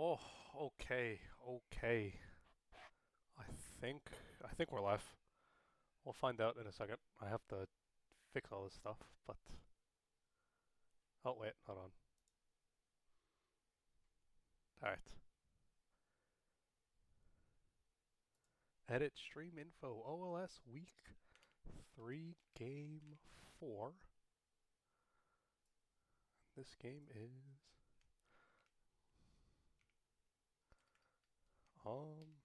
Oh, okay, okay. I think I think we're live. We'll find out in a second. I have to fix all this stuff, but oh wait, hold on. All right. Edit stream info. OLS week 3 game 4. This game is um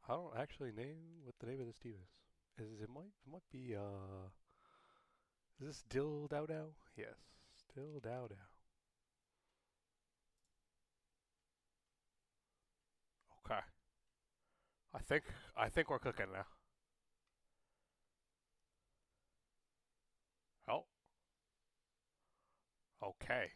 I don't actually know what the name of this team is. It might be is this DillDouDou? Yes, DillDouDou. Okay. I think we're cooking now. Oh, okay.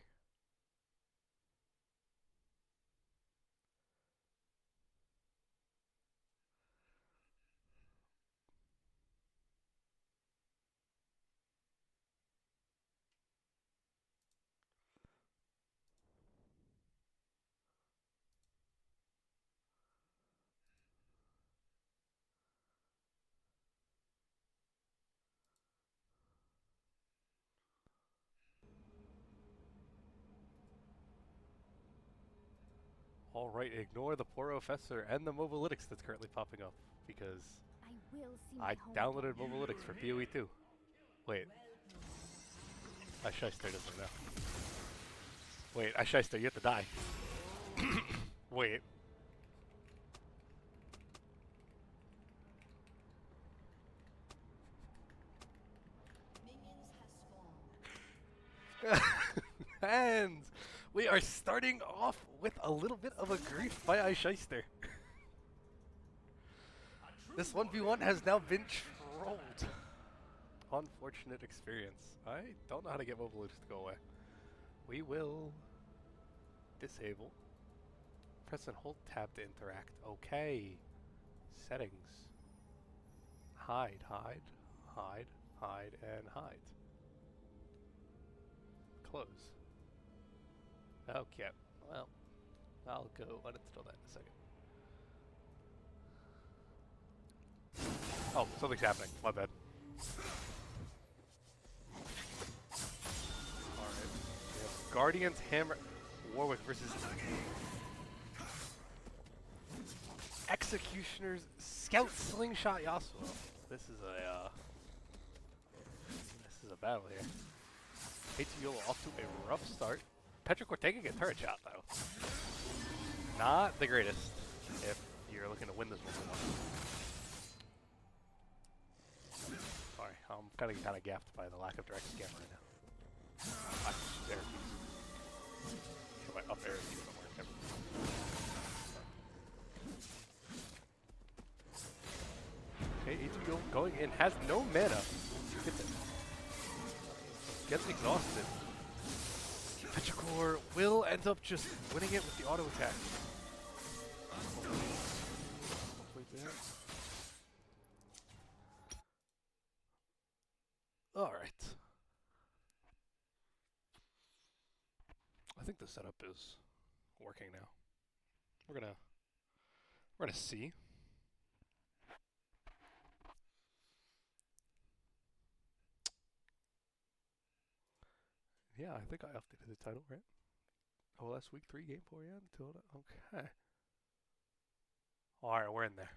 All right, ignore the Professor and the Mobalytics that's currently popping up because I will see my I home downloaded again. Mobalytics for PoE 2. Wait, I Shyster doesn't know. Wait, I Shyster, you have to die. Wait. And we are starting off with a little bit of a grief by Shyster. This 1v1 has now been trolled. Unfortunate experience. I don't know how to get Mobalytics to go away. We will disable. Press and hold tab to interact. Okay. Settings. Hide, hide, hide, hide, and hide. Close. Okay. Well, I'll go uninstall that in a second. Oh, something's happening. My bad. Alright. We have Guardian's Hammer Warwick versus Executioner's Scout Slingshot Yasuo. This is a battle here. ATO off to a rough start. Petrichor taking a turret shot though. Not the greatest if you're looking to win this one. Sorry, I'm kind of gaffed by the lack of direct scam right now. There keys. Show my up air keys somewhere. Okay, ATO going in, has no mana. Gets exhausted. Petrichor will end up just winning it with the auto attack. Alright. I think the setup is working now. We're gonna see. Yeah, I think I updated the title, right? OLS week 3 game 4, yeah. Okay. Alright, we're in there.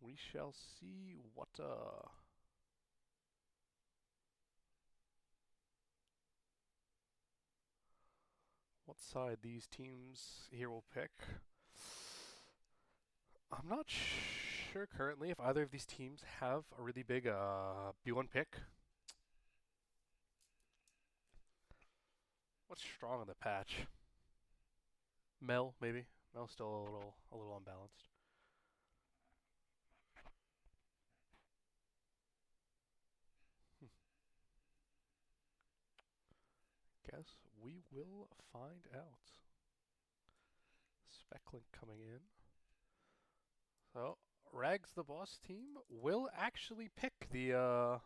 We shall see what side these teams here will pick. I'm not sure currently if either of these teams have a really big B1 pick. What's strong on the patch? Mel, maybe. Mel's still a little unbalanced. guys? We will find out. Speclink coming in. So, Rags the Boss team will actually pick the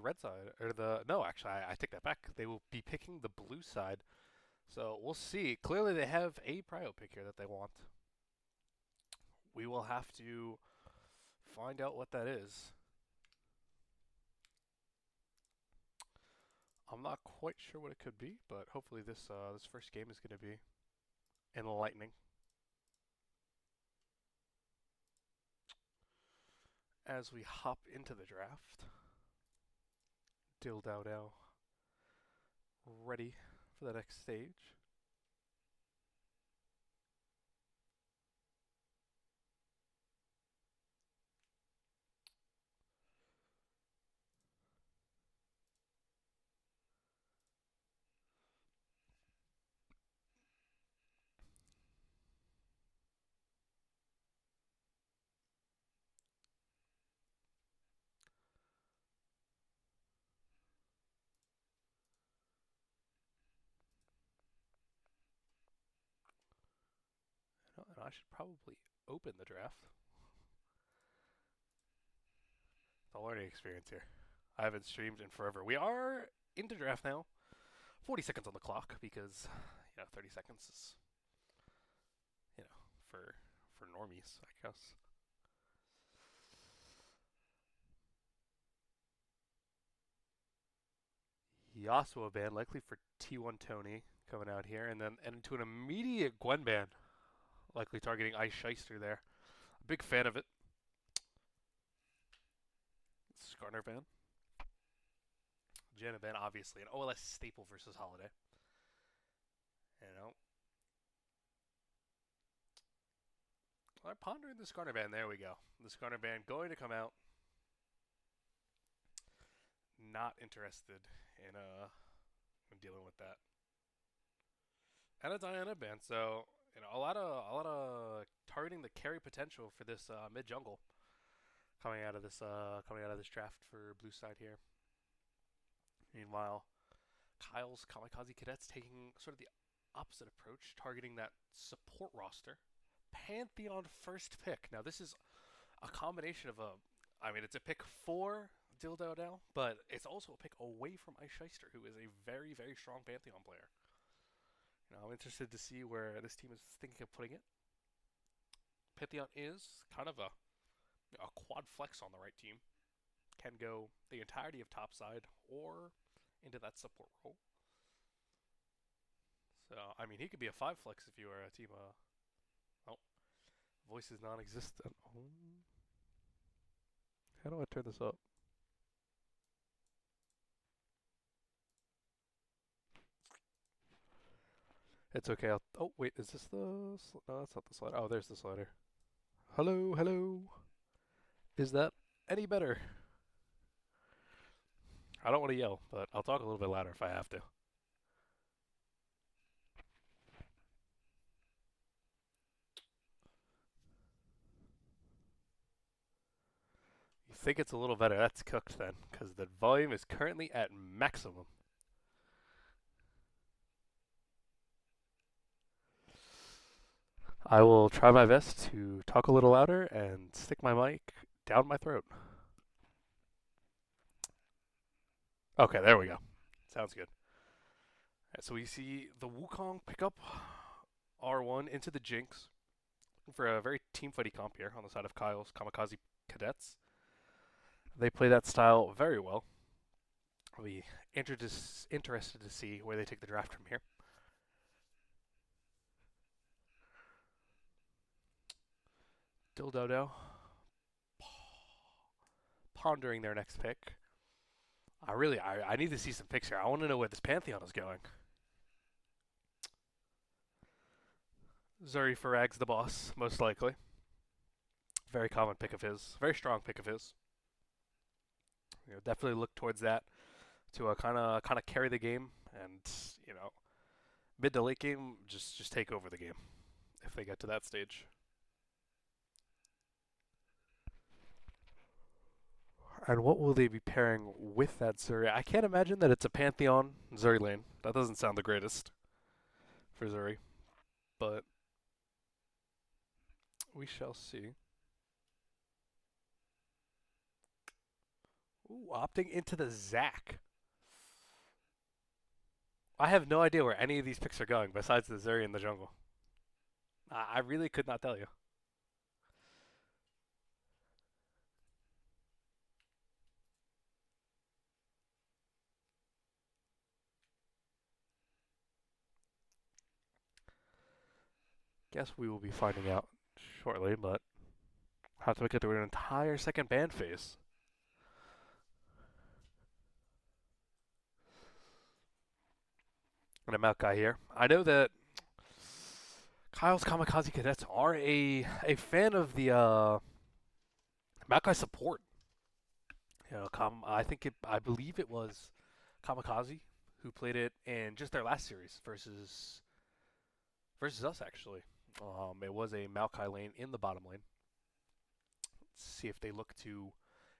red side, or the, no, actually, I take that back. They will be picking the blue side. So, we'll see. Clearly, they have a prio pick here that they want. We will have to find out what that is. I'm not quite sure what it could be, but hopefully this first game is going to be enlightening. As we hop into the draft, DillDouDou ready for the next stage. And I should probably open the draft. It's a learning experience here. I haven't streamed in forever. We are into draft now. 40 seconds on the clock because, 30 seconds is, for normies, I guess. Yasuo ban, likely for T1 Tony coming out here, and then into an immediate Gwen ban, likely targeting Ice Shyster there. Big fan of it. Skarner ban. Janet ban, obviously, an OLS staple versus Holiday. I'm pondering the Skarner ban. There we go. The Skarner ban going to come out. Not interested in dealing with that. And a Diana ban, so a lot of targeting the carry potential for this mid jungle coming out of this draft for blue side here. Meanwhile, Kyle's Kamikaze Cadets taking sort of the opposite approach, targeting that support roster. Pantheon first pick. Now this is a combination of it's a pick for DillDouDou, but it's also a pick away from Ice Shyster, who is a very, very strong Pantheon player. I'm interested to see where this team is thinking of putting it. Pantheon is kind of a quad flex on the right team. Can go the entirety of topside or into that support role. So, he could be a 5 flex if you are a team. Voice is non-existent. How do I turn this up? It's okay. Oh, wait. Is this the... No, that's not the slider. Oh, there's the slider. Hello, hello. Is that any better? I don't want to yell, but I'll talk a little bit louder if I have to. You think it's a little better? That's cooked then, because the volume is currently at maximum. I will try my best to talk a little louder and stick my mic down my throat. Okay, there we go. Sounds good. Right, so we see the Wukong pick up R1 into the Jinx for a very team fighty comp here on the side of Kyle's Kamikaze Cadets. They play that style very well. I'll be interested to see where they take the draft from here. DillDouDou pondering their next pick. I need to see some picks here. I want to know where this Pantheon is going. Zuri Farag's the boss, most likely. Very common pick of his. Very strong pick of his. Definitely look towards that to kind of carry the game, and mid to late game just take over the game if they get to that stage. And what will they be pairing with that Zuri? I can't imagine that it's a Pantheon Zuri lane. That doesn't sound the greatest for Zuri, but we shall see. Ooh, opting into the Zac. I have no idea where any of these picks are going besides the Zuri in the jungle. I really could not tell you. Guess we will be finding out shortly, but have to get through an entire second ban phase. And I'm out guy here. I know that Kyle's Kamikaze Cadets are a fan of the Maokai support. You know, I believe it was Kamikaze who played it in just their last series versus us actually. It was a Maokai lane in the bottom lane. Let's see if they look to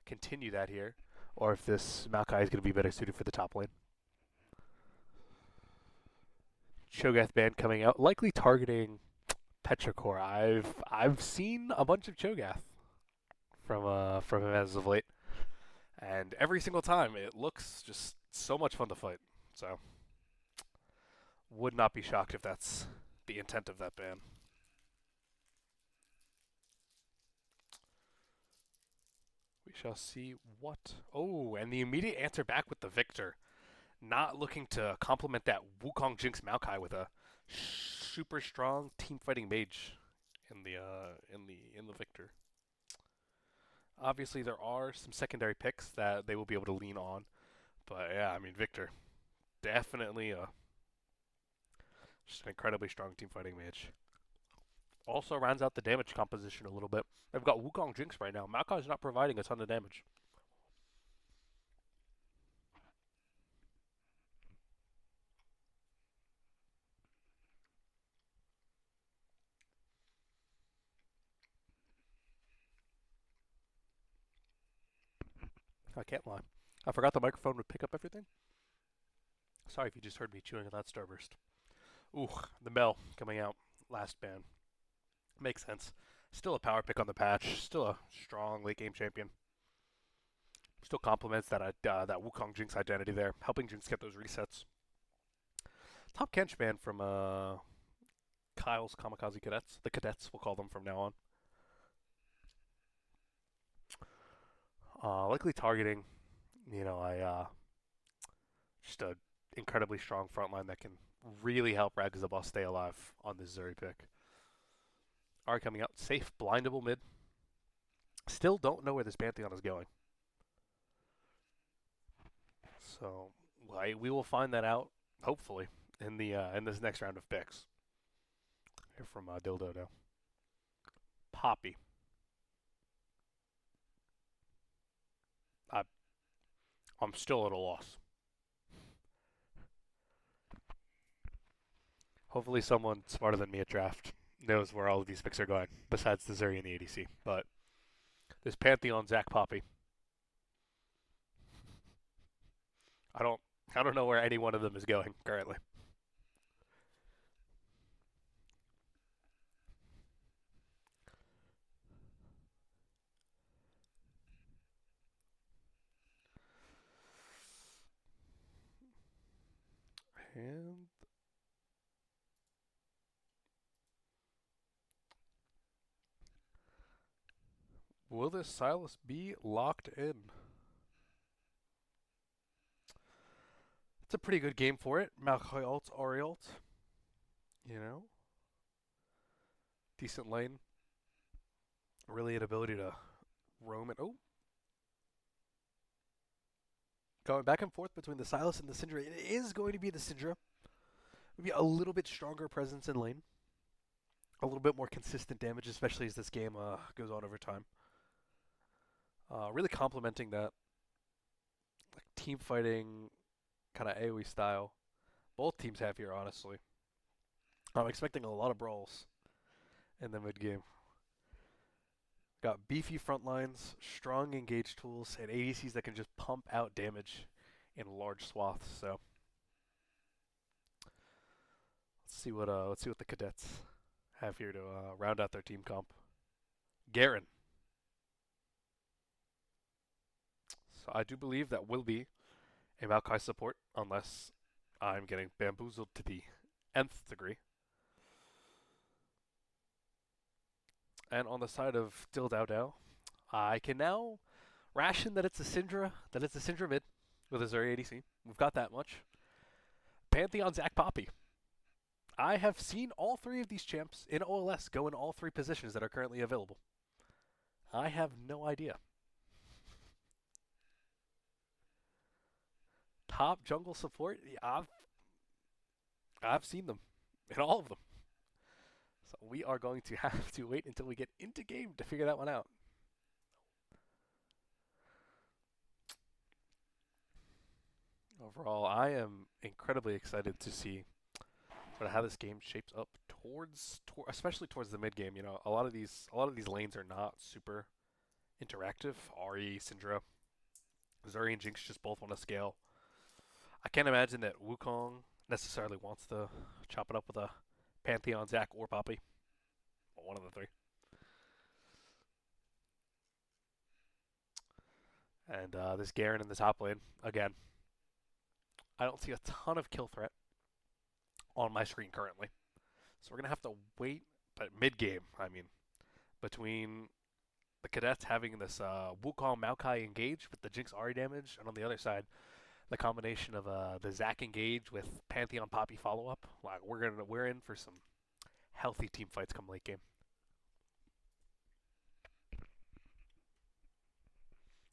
continue that here, or if this Maokai is going to be better suited for the top lane. Cho'Gath ban coming out, likely targeting Petrichor. I've seen a bunch of Cho'Gath from him as of late, and every single time it looks just so much fun to fight. So would not be shocked if that's the intent of that ban. We shall see what. Oh, and the immediate answer back with the Victor. Not looking to complement that Wukong Jinx Maokai with a super strong team fighting mage in the Victor. Obviously, there are some secondary picks that they will be able to lean on, but yeah, I mean Victor, definitely just an incredibly strong team fighting mage. Also rounds out the damage composition a little bit. They've got Wukong Jinx right now. Maokai's not providing a ton of damage. I can't lie. I forgot the microphone would pick up everything. Sorry if you just heard me chewing on that Starburst. Ooh, the Mel coming out. Last ban. Makes sense. Still a power pick on the patch. Still a strong late game champion. Still complements that Wukong Jinx identity there, helping Jinx get those resets. Top Kench ban from Kyle's Kamikaze Cadets. The Cadets, we'll call them from now on. Likely targeting, just a incredibly strong front line that can really help Ragzabal stay alive on this Zuri pick. Are coming out safe, blindable mid. Still don't know where this Pantheon is going. So we will find that out hopefully in this next round of picks. Here from DillDouDou. Poppy. I'm still at a loss. Hopefully someone smarter than me at draft knows where all of these picks are going, besides the Zuri and the ADC. But this Pantheon Zac Poppy. I don't know where any one of them is going currently. And will this Silas be locked in? It's a pretty good game for it. Maokai ult, Ori ult. Decent lane. Really an ability to roam it. Oh. Going back and forth between the Silas and the Syndra. It is going to be the Syndra. Maybe a little bit stronger presence in lane. A little bit more consistent damage, especially as this game goes on over time. Really complementing that team fighting kind of AoE style both teams have here, honestly. I'm expecting a lot of brawls in the mid game. Got beefy front lines, strong engage tools, and ADCs that can just pump out damage in large swaths. So let's see what the cadets have here to round out their team comp. Garen. So I do believe that will be a Maokai support, unless I'm getting bamboozled to the nth degree. And on the side of DillDouDou, I can now ration that it's a Syndra mid with a Zuri ADC. We've got that much. Pantheon Zac Poppy. I have seen all three of these champs in OLS go in all three positions that are currently available. I have no idea. Top jungle support? Yeah, I've seen them in all of them. So we are going to have to wait until we get into game to figure that one out. Overall, I am incredibly excited to see how this game shapes up especially towards the mid game. You know, a lot of these lanes are not super interactive. Ahri, Syndra, Zuri, and Jinx just both want to scale. I can't imagine that Wukong necessarily wants to chop it up with a Pantheon, Zac, or Poppy. Well, one of the three. And this Garen in the top lane, again, I don't see a ton of kill threat on my screen currently. So we're going to have to wait, but mid-game, I mean, between the Cadets having this Wukong Maokai engage with the Jinx Ahri damage, and on the other side, the combination of the Zac engage with Pantheon Poppy follow-up, like we're in for some healthy team fights come late game.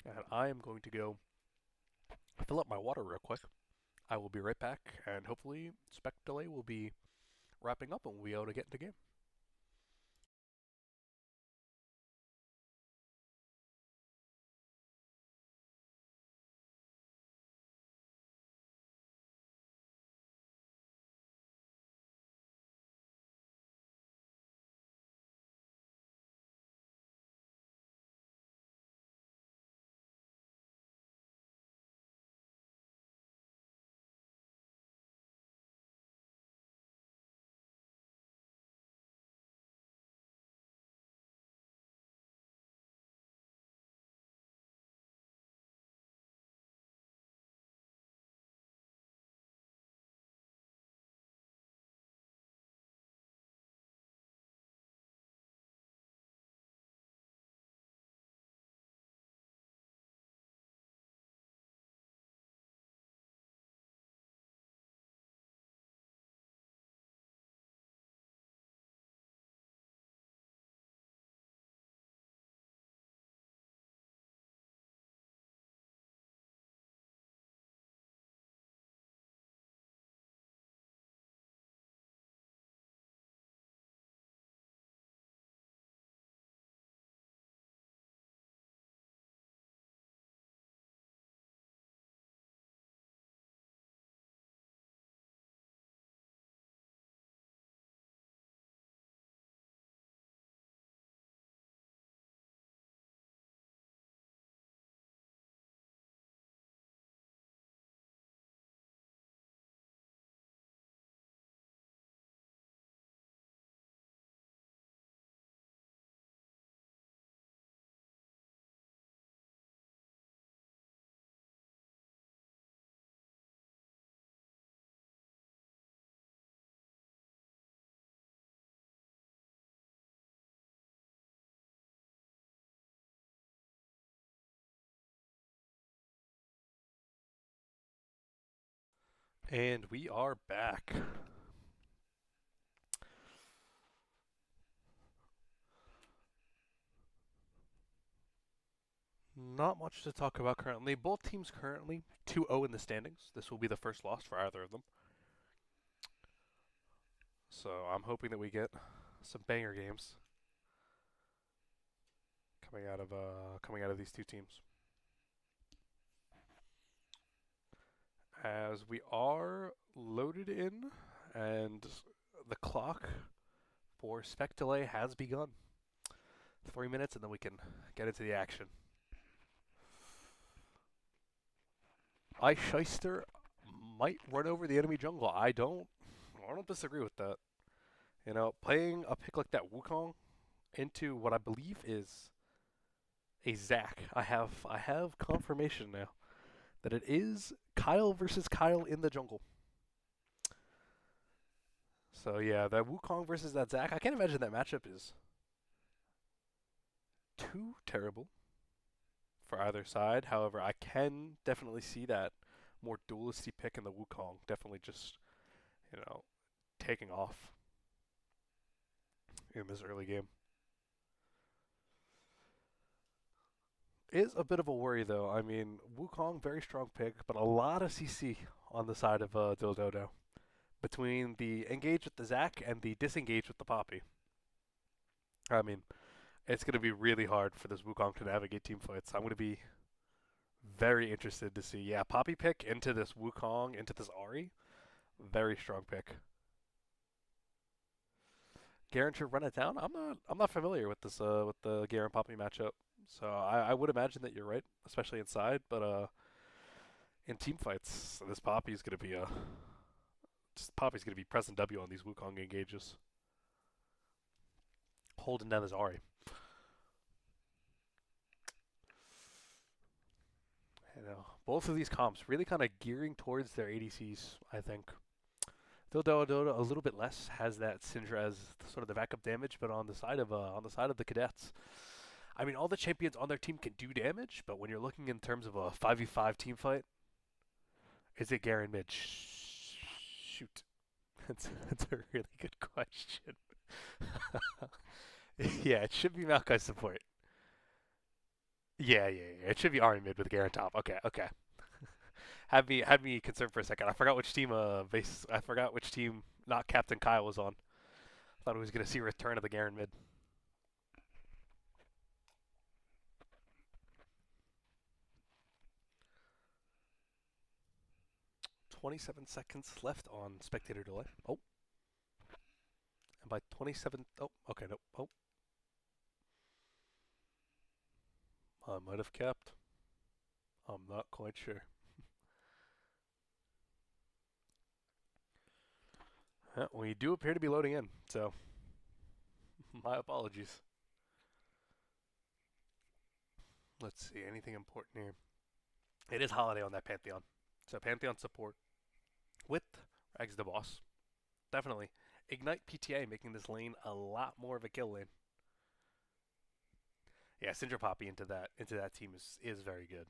And I am going to go fill up my water real quick. I will be right back, and hopefully Spec Delay will be wrapping up and we'll be able to get into game. And we are back. Not much to talk about currently. Both teams currently 2-0 in the standings. This will be the first loss for either of them. So I'm hoping that we get some banger games coming out of these two teams. As we are loaded in, and the clock for Spec Delay has begun. 3 minutes, and then we can get into the action. Ice Shyster might run over the enemy jungle. I don't disagree with that. You know, playing a pick like that Wukong into what I believe is a Zac. I have confirmation now that it is Kyle versus Kyle in the jungle. So yeah, that Wukong versus that Zac. I can't imagine that matchup is too terrible for either side. However, I can definitely see that more dualisty pick in the Wukong definitely just, you know, taking off in this early game. Is a bit of a worry though. I mean, Wukong very strong pick, but a lot of CC on the side of DillDouDou between the engage with the Zac and the disengage with the Poppy. I mean, it's going to be really hard for this Wukong to navigate team fights. I'm going to be very interested to see. Yeah, Poppy pick into this Wukong, into this Ahri. Very strong pick. Garen should run it down. I'm not familiar with this with the Garen Poppy matchup. So I would imagine that you're right, especially inside, but in team fights, this Poppy's gonna be Poppy's gonna be pressing W on these Wukong engages. Holding down this Ahri. You know, both of these comps really kind of gearing towards their ADCs, I think. DillDouDou a little bit less has that Syndra as sort of the backup damage, but on the side of the cadets, I mean, all the champions on their team can do damage, but when you're looking in terms of a 5v5 team fight, is it Garen mid? Shoot. That's a really good question. Yeah, it should be Maokai support. Yeah. It should be Ahri mid with Garen top. Okay. Had me concerned for a second. I forgot which team I forgot which team not Captain Kyle was on. Thought he was gonna see a return of the Garen mid. 27 seconds left on spectator delay. Oh, and by 27. Oh, okay, nope. Oh, I might have capped. I'm not quite sure. We do appear to be loading in, so my apologies. Let's see, anything important here? It is Holiday on that Pantheon. So Pantheon support with Rags the Boss. Definitely. Ignite PTA making this lane a lot more of a kill lane. Yeah, Syndra Poppy into that team is very good.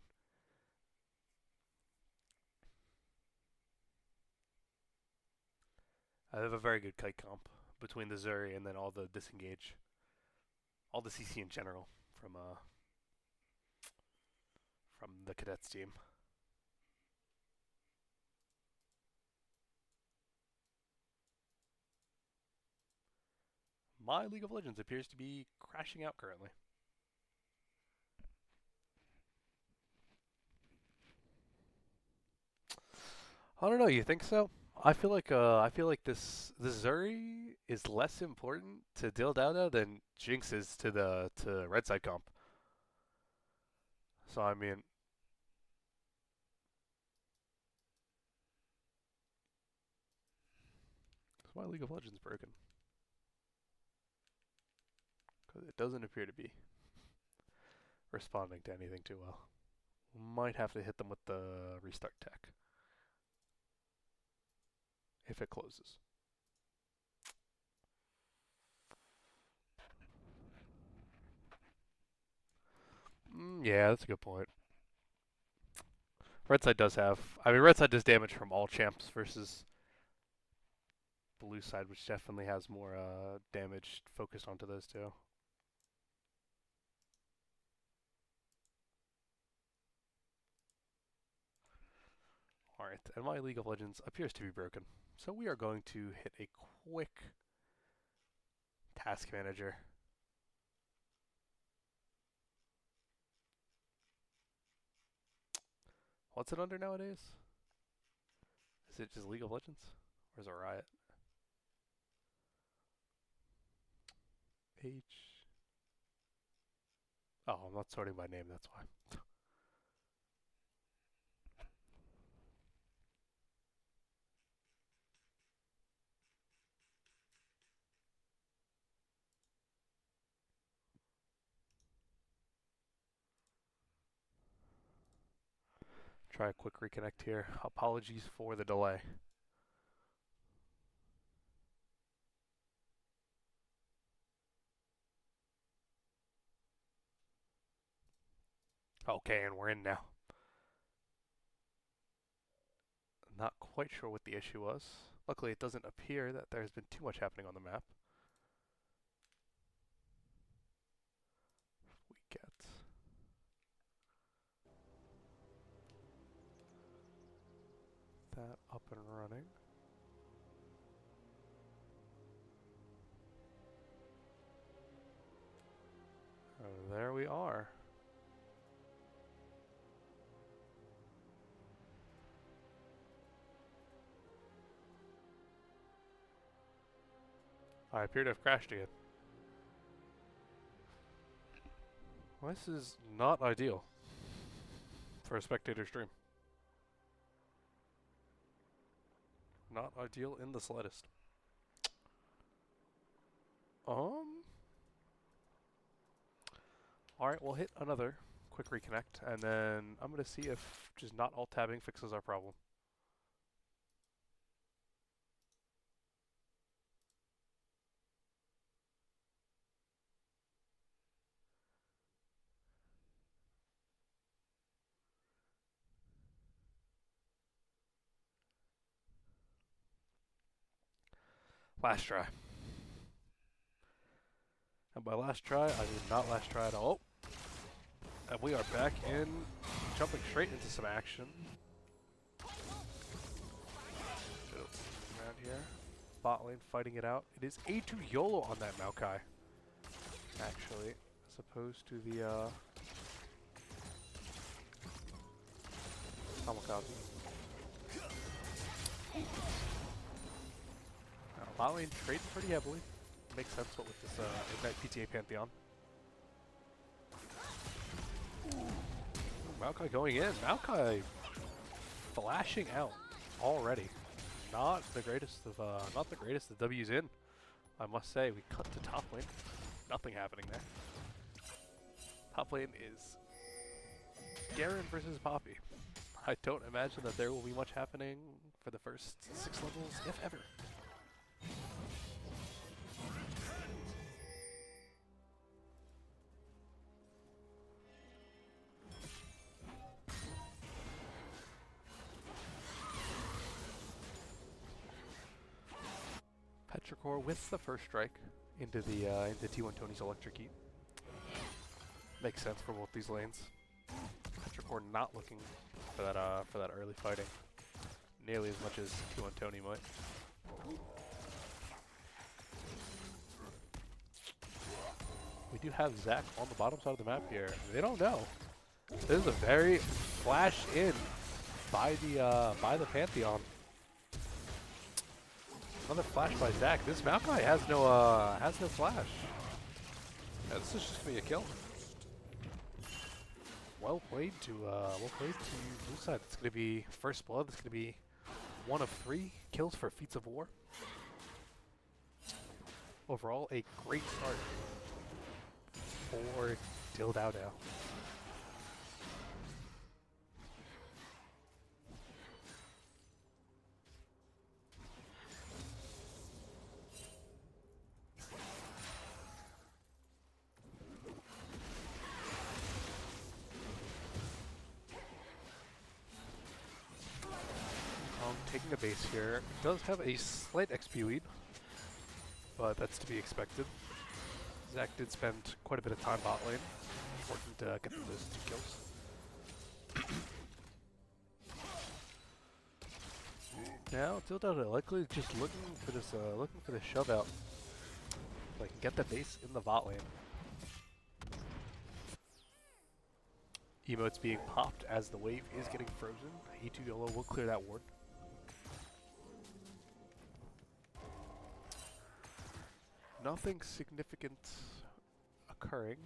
I have a very good kite comp between the Zuri and then all the disengage, all the CC in general from the cadets team. My League of Legends appears to be crashing out currently. I don't know. You think so? I feel like this Zuri is less important to DillDouDou than Jinx is to Red Side comp. So I mean, is my League of Legends broken? Because it doesn't appear to be responding to anything too well. Might have to hit them with the restart tech if it closes. Yeah, that's a good point. Red side does have. I mean, red side does damage from all champs versus blue side, which definitely has more damage focused onto those two. Alright, and my League of Legends appears to be broken. So we are going to hit a quick task manager. What's it under nowadays? Is it just League of Legends? Or is it Riot? H. Oh, I'm not sorting by name, that's why. Try a quick reconnect here. Apologies for the delay. Okay, and we're in now. Not quite sure what the issue was. Luckily, it doesn't appear that there's been too much happening on the map. We get that up and running. Oh, there we are. I appear to have crashed again. Well, this is not ideal for a spectator stream. Not ideal in the slightest. Alright, we'll hit another quick reconnect, and then I'm going to see if just not alt-tabbing fixes our problem. Last try. And by last try, I mean not last try at all. And we are back in, jumping straight into some action. Around here. Bot lane fighting it out. It is A2 YOLO on that Maokai, actually, as opposed to the Kamikaze. Now, bot lane trading pretty heavily. Makes sense what with this Ignite PTA Pantheon. Maokai going in. Maokai flashing out already. Not the greatest of W's in, I must say. We cut to top lane. Nothing happening there. Top lane is Garen versus Poppy. I don't imagine that there will be much happening for the first 6 levels, if ever. Petrichor with the first strike into the T1 Tony's Electric Heat. Makes sense for both these lanes. Petrichor not looking for that early fighting nearly as much as T1 Tony might. We do have Zac on the bottom side of the map here. They don't know. This is a very flash in by the Pantheon. Another flash by Zac. This Maokai has no flash. Yeah, this is just gonna be a kill. Well played to blue side. It's gonna be first blood. It's gonna be 1 of 3 kills for Feats of War. Overall, a great start for DillDouDou. Taking a base here. Does have a slight XP lead, but that's to be expected. Zac did spend quite a bit of time bot lane, working to get those 2 kills. Now, DillDouDou likely just looking for this shove out. Like, get the base in the bot lane. Emotes being popped as the wave is getting frozen. E2 YOLO will clear that ward. Nothing significant occurring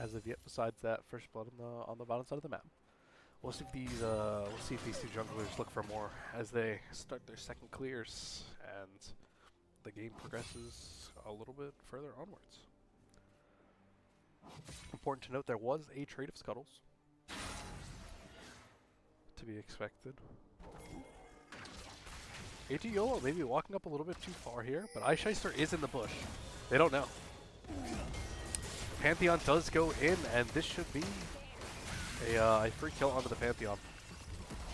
as of yet, besides that first blood on the bottom side of the map. We'll see if these two junglers look for more as they start their second clears and the game progresses a little bit further onwards. Important to note, there was a trade of scuttles to be expected. AT YOLO maybe walking up a little bit too far here, but Eicheister is in the bush. They don't know. Pantheon does go in, and this should be a free kill onto the Pantheon.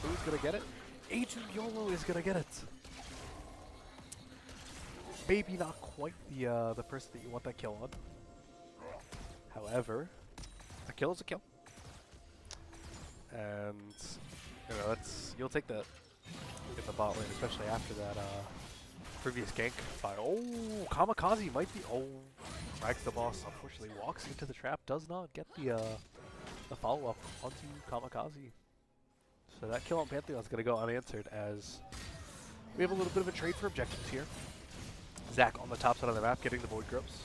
Who's going to get it? Agent YOLO is going to get it. Maybe not quite the person that you want that kill on. However, a kill is a kill. And, you know, you'll take that in the bot lane, especially after that previous gank by, oh, Kamikaze might be, oh, drags the boss, unfortunately walks into the trap, does not get the follow-up onto Kamikaze. So that kill on Pantheon is going to go unanswered as we have a little bit of a trade for objectives here. Zac on the top side of the map getting the Void Grubs.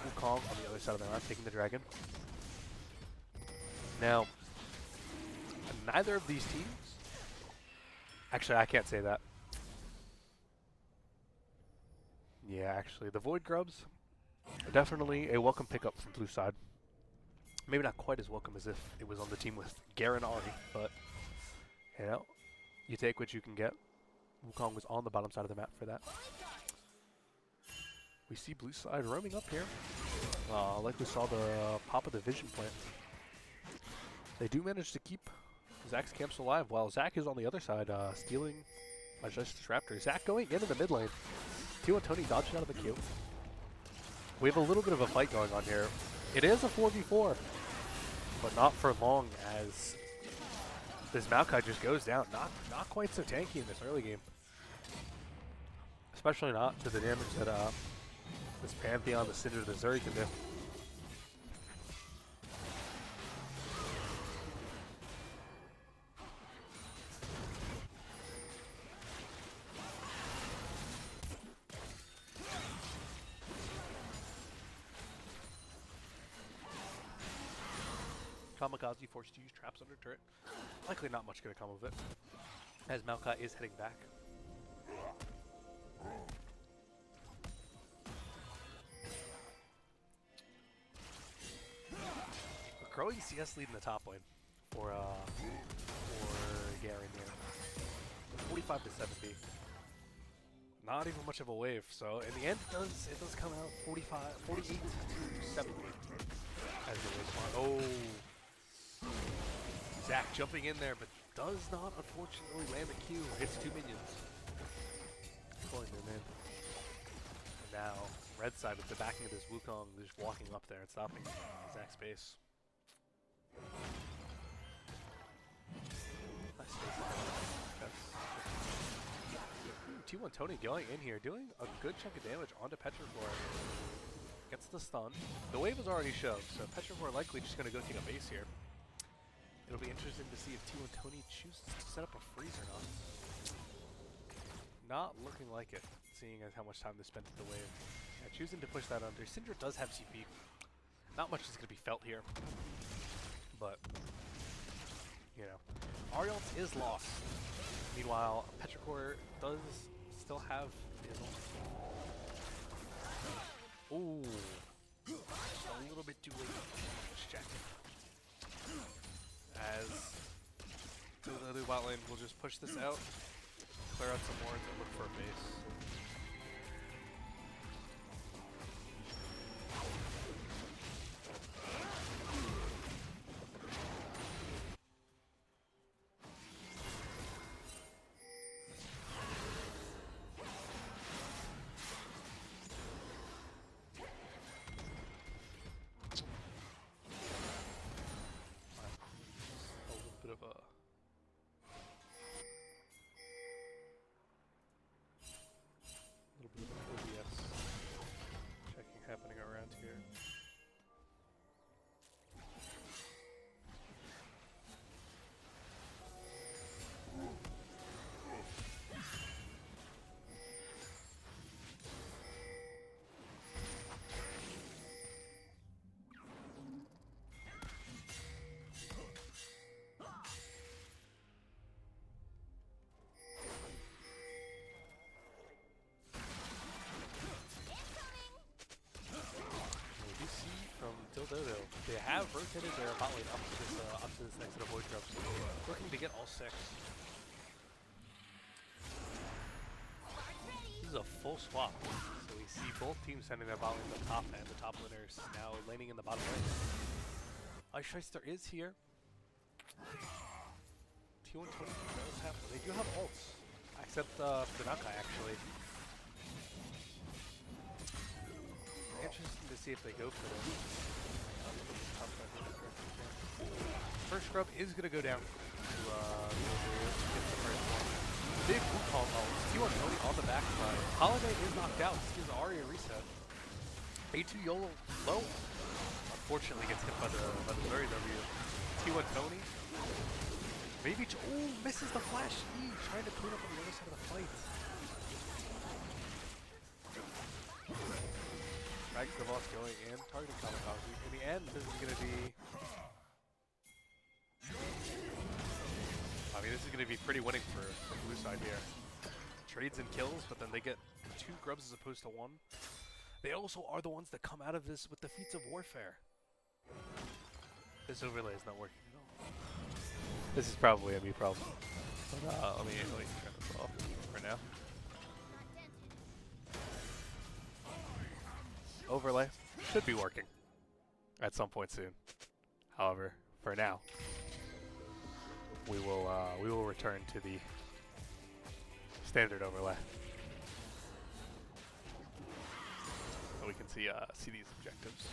Wukong on the other side of the map taking the dragon. Now, neither of these teams, actually I can't say that. Yeah, actually, the Void Grubs are definitely a welcome pickup from blue side. Maybe not quite as welcome as if it was on the team with Garen Ari, but, you know, you take what you can get. Wukong was on the bottom side of the map for that. We see blue side roaming up here, like we saw the pop of the Vision plant. They do manage to keep Zac's camps alive, while Zac is on the other side, stealing Justice Raptor. Zac going into the mid lane. T1 Tony dodging out of the queue. We have a little bit of a fight going on here. It is a 4v4, but not for long as this Maokai just goes down. Not quite so tanky in this early game. Especially not to the damage that this Pantheon, the Cinder, the Zuri can do. Kamikaze forced to use traps under turret. Likely not much going to come of it, as Maokai is heading back. A growing CS lead in the top lane for Garen here. 45 to 70. Not even much of a wave, so in the end it does come out 48 to 70 as the response. Oh. Zac jumping in there, but does not, unfortunately, land the Q. Hits two minions. Pulling them in. And now, red side with the backing of this Wukong, just walking up there and stopping Zac's base. Nice space. T1 Tony going in here, doing a good chunk of damage onto Petrichor. Gets the stun. The wave was already shoved, so Petrichor likely just going to go take a base here. It'll be interesting to see if T1 Tony chooses to set up a freeze or not. Not looking like it, seeing as how much time they spent at the wave. Yeah, choosing to push that under. Syndra does have CP. Not much is going to be felt here. But, you know, Ariel is lost. Meanwhile, Petrichor does still have his own. Ooh. Just a little bit too late. Just check. As DillDouDou bot lane will just push this out, clear out some wards, and look for a base. they have rotated their bot lane up to this next set of void drops, looking to get all 6. This is a full swap. So we see both teams sending their bot lanes up top, and the top laners now laning in the bottom lane. Ice Shyster is here. T120 does have, they do have ults, except for the Nakai actually. Interesting to see if they go for this. First scrub is going to go down to get the first one. Big Wukong ult. T120 on the backside. Holiday is knocked out. This gives Arya a reset. A2 YOLO low. Unfortunately gets hit by the Zuri W. T120. Maybe, oh, misses the flash E. Trying to clean up on the other side of the fight. Drags the boss going in, targeting Kamikaze. In the end, this is going to be... I mean, this is going to be pretty winning for blue side here. Trades and kills, but then they get 2 grubs as opposed to 1. They also are the ones that come out of this with the feats of warfare. This overlay is not working at all. This is probably a me problem. But let me turn this off for now. Overlay should be working at some point soon. However, for now, we will return to the standard overlay, so we can see these objectives.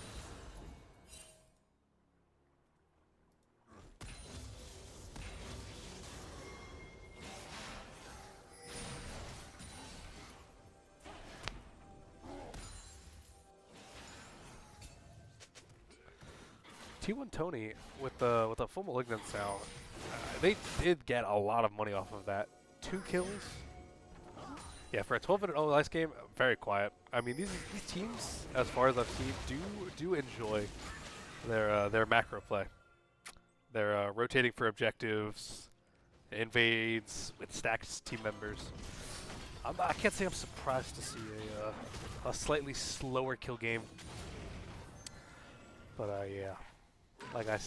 T1 Tony with the full malignance now, they did get a lot of money off of that. 2 kills. Yeah, for a 12-minute OLS game, very quiet. I mean, these teams, as far as I've seen, do enjoy their macro play. They're rotating for objectives, invades with stacked team members. I can't say I'm surprised to see a slightly slower kill game, but yeah. Like I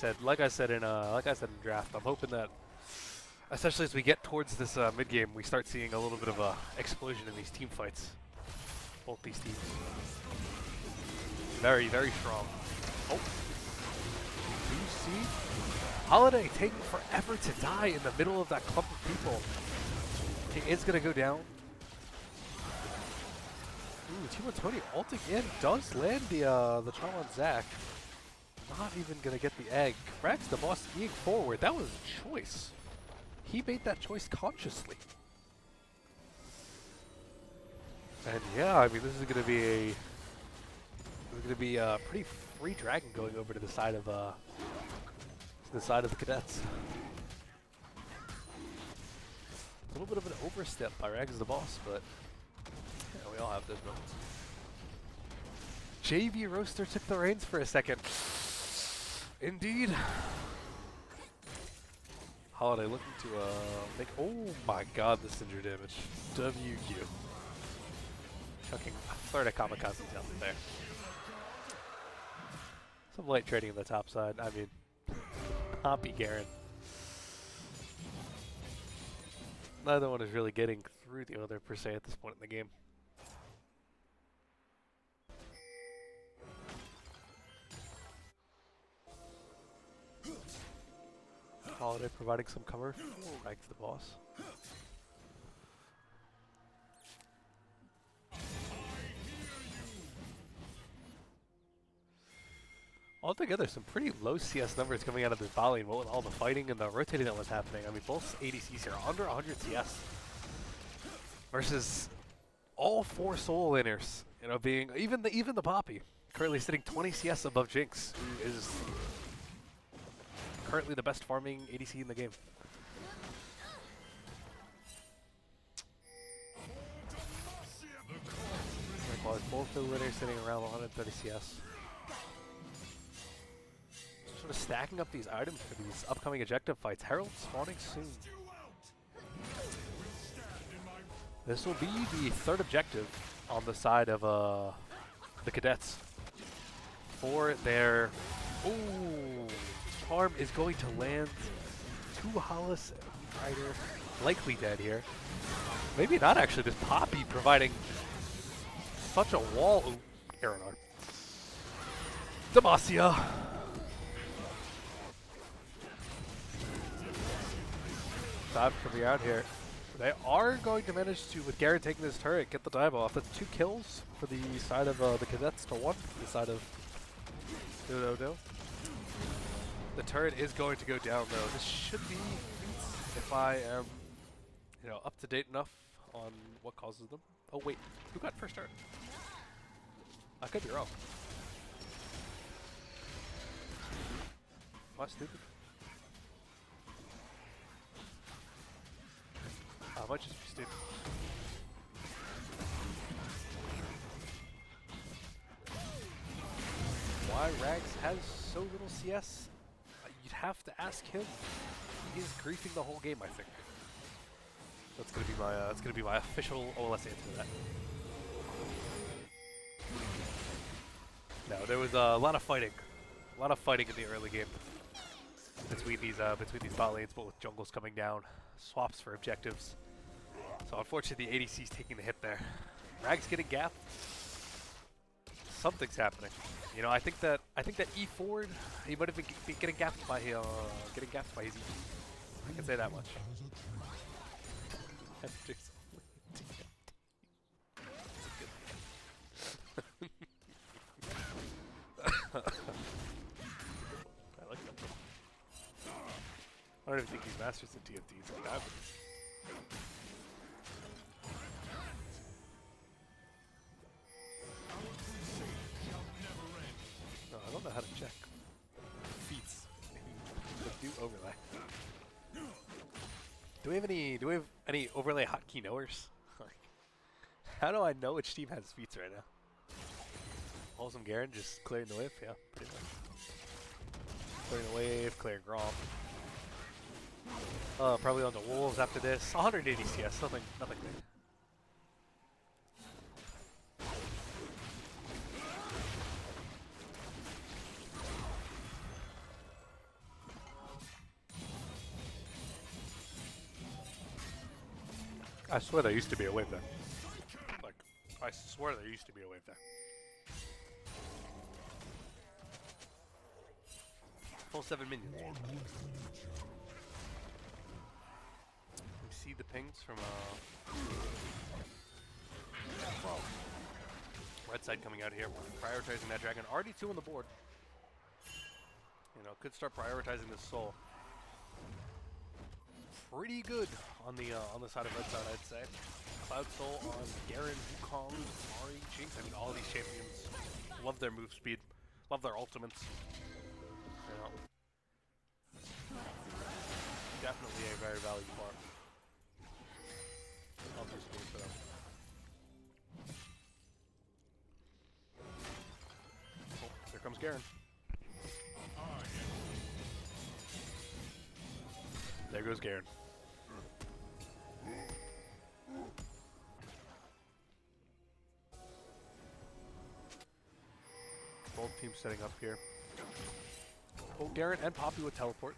said in draft, I'm hoping that, especially as we get towards this mid game, we start seeing a little bit of a explosion in these team fights. Both these teams, very strong. Oh, do you see Holiday taking forever to die in the middle of that clump of people? He is gonna go down. Ooh, T120 ulting in does land the charm on Zach. Not even gonna get the egg. Frags the boss being forward. That was a choice. He made that choice consciously. And yeah, I mean, this is gonna be a pretty free dragon going over to the side of the cadets. A little bit of an overstep by Rags the boss, but yeah, we all have those moments. JV Roaster took the reins for a second. Indeed. Holiday looking to make, oh my god, the Cinder damage. WQ. Chucking a third of Kamikazes out there. Some light trading on the top side. I mean, Poppy Garen. Neither one is really getting through the other per se at this point in the game. Holiday providing some cover for Rags the boss. Altogether, some pretty low CS numbers coming out of this volley with all the fighting and the rotating that was happening. I mean, both ADCs here under 100 CS versus all 4 solo laners. You know, being even the Poppy currently sitting 20 CS above Jinx, who is currently the best farming ADC in the game. Likewise, both the winners sitting around 130 CS. Sort of stacking up these items for these upcoming objective fights. Herald spawning soon. This will be the 3rd objective on the side of the cadets for their Ooh, Charm is going to land. 2 Hollis Rider likely dead here. Maybe not actually. This Poppy providing such a wall. Ooh, Aeronar. Demacia. Dive coming out here. They are going to manage to, with Garen taking this turret, get the dive off. That's 2 kills for the side of the Cadets to 1 for the side of DillDouDou. The turret is going to go down though. This should be feats if I am, you know, up to date enough on what causes them. Oh wait, who got first turret? I could be wrong. Am I stupid? I might just be stupid. Why Rags has so little CS? You'd have to ask him. He is griefing the whole game, I think. That's gonna be my official OLS answer to that. No, there was a lot of fighting in the early game between these bot lanes, but with jungles coming down, swaps for objectives. So unfortunately, the ADC's taking the hit there. Rags getting gapped. Something's happening. You know, I think that E Ford, he might have been getting gapped by his EP. I can say that much. I like that. I don't even think he's masters in TFTs like that. No, I don't know how to check. Feats. Do overlay. Do we have any overlay hotkey knowers? How do I know which team has feats right now? Wholesome Garen just clearing the wave, yeah, pretty much. Clearing the wave, clearing Grom. Probably on the Wolves after this. 180 CS, nothing big. I swear there used to be a wave there. Like, I swear there used to be a wave there. Full 7 minions. We see the pings from well, red side coming out here, prioritizing that dragon. Already 2 on the board. You know, could start prioritizing this soul. Pretty good on the side of red side, I'd say. Cloud Soul on Garen, Wukong, Mari, Jinx. I mean, all of these champions love their move speed, love their ultimates. You know, definitely a very valuable part of this game for them. Oh, here comes Garen. There goes Garen. Both teams setting up here. Oh, Garen and Poppy with teleport.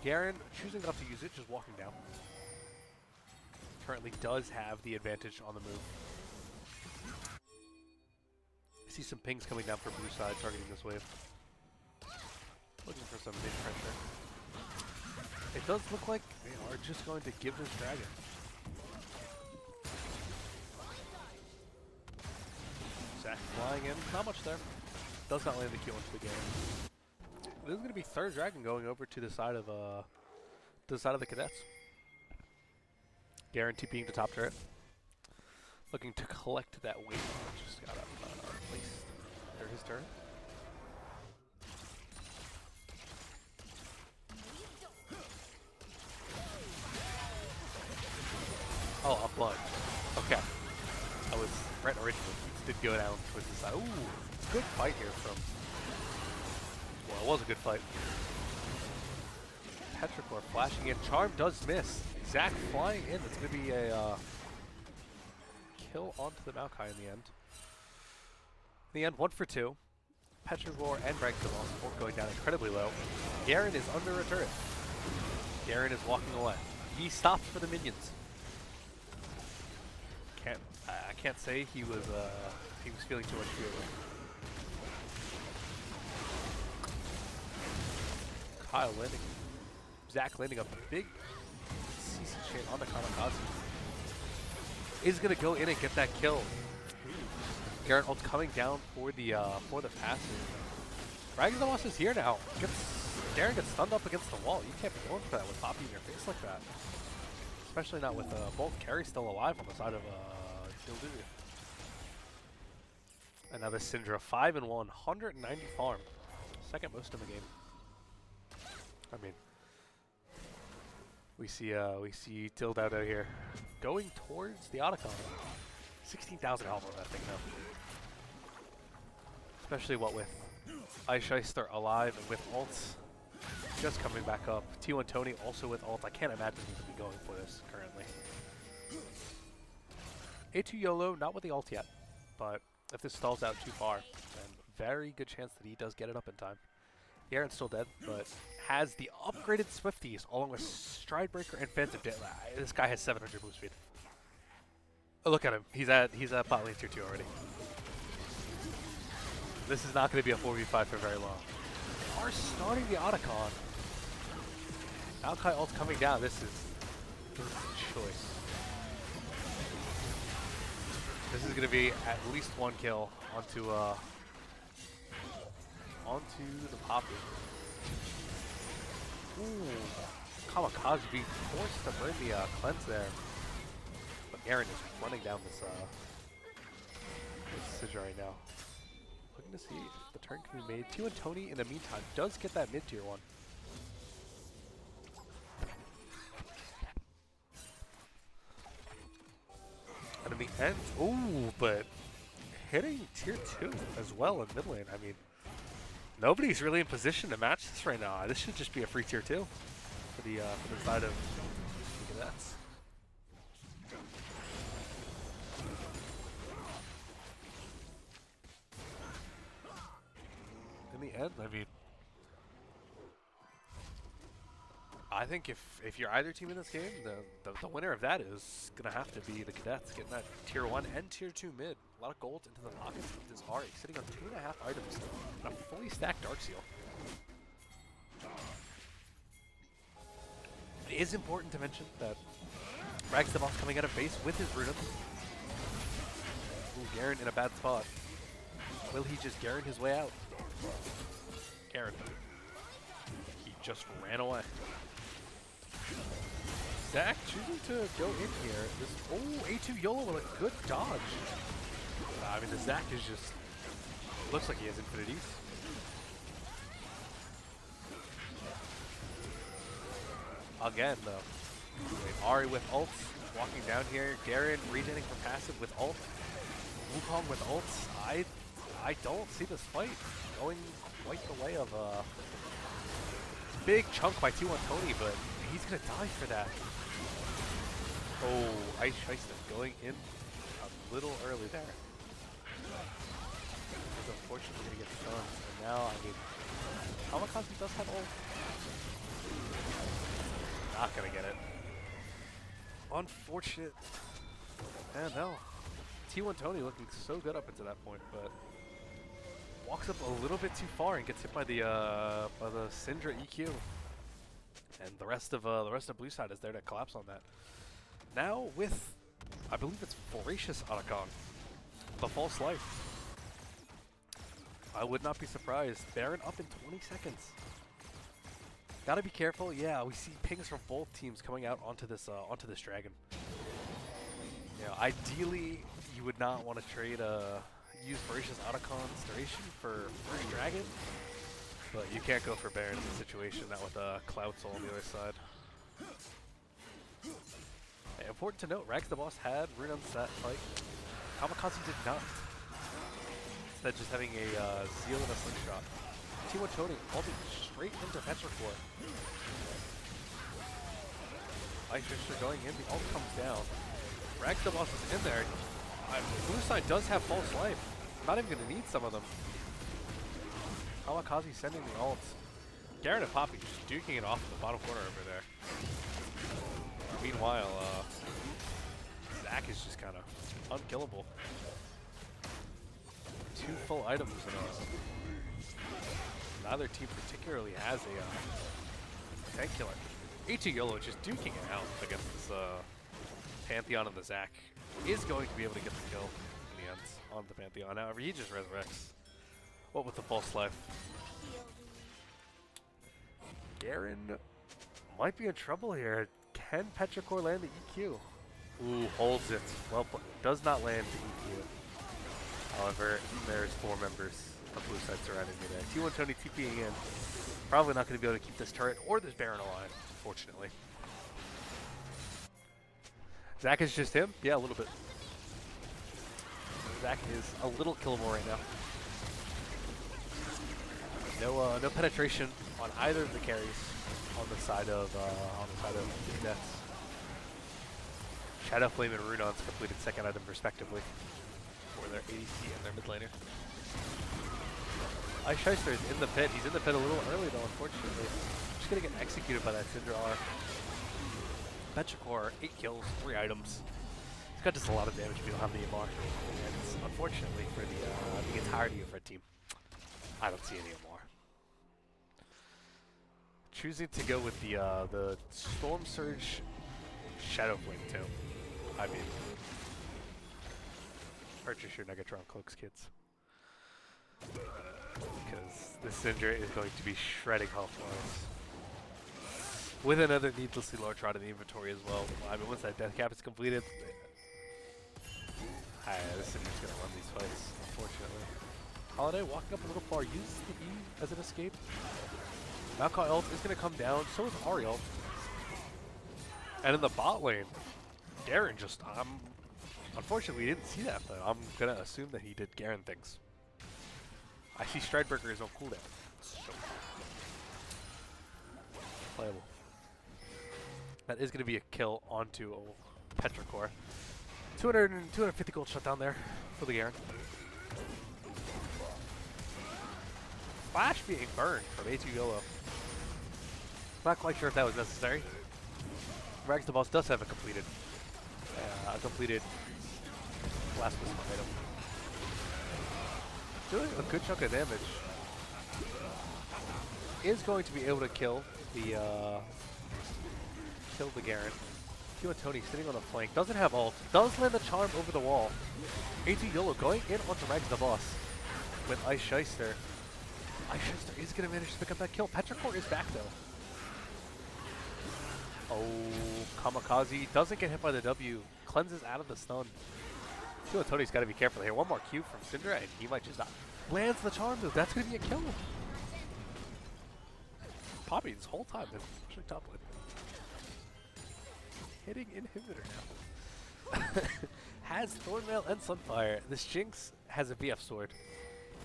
Garen choosing not to use it, just walking down. Currently does have the advantage on the move. I see some pings coming down from blue side, targeting this wave. Looking for some mid pressure. It does look like they are just going to give this dragon. Zach flying in, not much there. Does not land the Q into the game. This is going to be 3rd dragon going over to the side of the Cadets. Garen TPing to top turret. Looking to collect that wave. Just got placed under his turret. Oh, a blood. Okay. I was right originally. Did go down towards the side. Ooh, good fight here from. Well, it was a good fight. Petrichor flashing in. Charm does miss. Zach flying in. It's going to be a kill onto the Maokai in the end. In the end, 1 for 2. Petrivore and Ragnarok both going down incredibly low. Garen is under a turret. Garen is walking away. He stopped for the minions. I can't say he was feeling too much fear. Kyle landing. Zach landing a big CC chain on the Kamikaze. Is gonna go in and get that kill. Garen ult coming down for the passive. Ragnarok is here now. Garen gets stunned up against the wall. You can't be going for that with Poppy in your face like that. Especially not with both carries still alive on the side of DillDouDou. And now this Syndra 5-1, 190 farm. Second most in the game. I mean, we see DillDouDou here going towards the Otacon. 16,000 health on that thing now. Especially what with Ice Shyster alive and with ults just coming back up. T1 Tony also with ult. I can't imagine he's going to be going for this currently. A2 YOLO, not with the ult yet, but if this stalls out too far, then very good chance that he does get it up in time. Garen's still dead, but has the upgraded Swifties along with Stridebreaker and Phantom Damage. This guy has 700 move speed. Oh, look at him. He's at bot lane tier 2 already. This is not going to be a 4v5 for very long. They are starting the Otacon. Maokai ult coming down. This is a choice. This is going to be at least one kill onto the Poppy. Ooh, Kamikaze being forced to burn the cleanse there. But Garen is running down this Sidra right now. Looking to see if the turn can be made. T1 Tony in the meantime does get that mid tier 1. And in the end, ooh, but hitting tier 2 as well in mid lane. I mean, nobody's really in position to match this right now. This should just be a free tier 2 for the side of the Cadets. In the end, I mean, I think if you're either team in this game, the winner of that is going to have to be the Cadets, getting that tier 1 and tier 2 mid. A lot of gold into the pockets of this Ari, sitting on 2.5 items and a fully stacked Dark Seal. It is important to mention that Rags the boss coming out of base with his Runa. Ooh, Garen in a bad spot. Will he just Garen his way out? Garen. He just ran away. Zach choosing to go in here. This A2 YOLO with a good dodge. I mean, the Zach is just looks like he has infinities. Again, though. Ari with ults, walking down here. Garen regening from passive with ult. Wukong with ults. I don't see this fight going quite the way of a big chunk by T1 Tony, but he's gonna die for that. Oh, Ice Shyster going in a little early there. He's unfortunately gonna get stunned. And now, I mean, Kamikaze does have ult. Not gonna get it. Unfortunate. And no. T1 Tony looking so good up until that point, but walks up a little bit too far and gets hit by the Syndra EQ. And the rest of blue side is there to collapse on that. Now with, I believe it's Voracious Otacon, the false life. I would not be surprised. Baron up in 20 seconds. Gotta be careful. Yeah, we see pings from both teams coming out onto this dragon. You know, ideally you would not want to trade use Voracious Otacon's duration for first dragon, but you can't go for Baron in this situation, not with Cloud Soul on the other side. And important to note, Rags the boss had Rune on that fight. Kamikaze did not. Instead just having a Zeal and a Slingshot. T1 Tony holding straight into Petrichor. Ice Shyster going in, the ult comes down. Rags the boss is in there. Blue side does have false life. Not even going to need some of them. Kamikaze sending the ults. Garen and Poppy just duking it off in the bottom corner over there. Meanwhile, Zach is just kind of unkillable. 2 full items in neither team particularly has a tank killer. YOLO just duking it out against this Pantheon, and the Zach is going to be able to get the kill in the end on the Pantheon. However, he just resurrects. What with the false life? Garen might be in trouble here. Can Petrichor land the EQ? Ooh, holds it. Well, does not land the EQ. However, there's 4 members of blue side surrounding me there. T1 Tony TPing in. Probably not going to be able to keep this turret or this Baron alive, unfortunately. Zach is just him? Yeah, a little bit. Zach is a little killable right now. No penetration on either of the carries on the side of Cadets. Shadow Flame and Runon's completed second item respectively for their ADC and their mid laner. Ice Shyster is in the pit. He's in the pit a little early though, unfortunately. Just gonna get executed by that Syndra R. Petrichor, 8 kills, 3 items. He's got just a lot of damage if you don't have the EMR. And it's unfortunately for the entirety of Red Team, I don't see any EMR. Choosing to go with the Storm Surge Shadow Flame too. I mean, purchase your Negatron cloaks, kids. Because this Syndra is going to be shredding health-wise. With another needlessly large rod in the inventory as well. I mean, once that death cap is completed, this Syndra's going to run these fights, unfortunately. Holiday walking up a little far, uses the E as an escape. Maokai ult is going to come down, so is Ariel. And in the bot lane, Garen just, unfortunately we didn't see that, but I'm going to assume that he did Garen things. I see Strideberger is on cooldown. So playable. That is going to be a kill onto Petrichor. 250 gold shut down there for the Garen. Flash being burned from YOLO. Not quite sure if that was necessary. Rags the Boss does have a completed last whisper item. Doing a good chunk of damage. Is going to be able to kill the Garen. T1 Tony sitting on the flank. Doesn't have ult. Does land the charm over the wall. YOLO going in onto Rags the Boss with Ice Shyster. Ice Shyster is going to manage to pick up that kill. Petrichor is back though. Oh, Kamikaze doesn't get hit by the W. Cleanses out of the stun. T1 Tony's got to be careful here. One more Q from Syndra and he might just die. Lands the charm though. That's going to be a kill. Poppy this whole time is pushing top lane. Hitting inhibitor now. Has Thornmail and Sunfire. This Jinx has a VF sword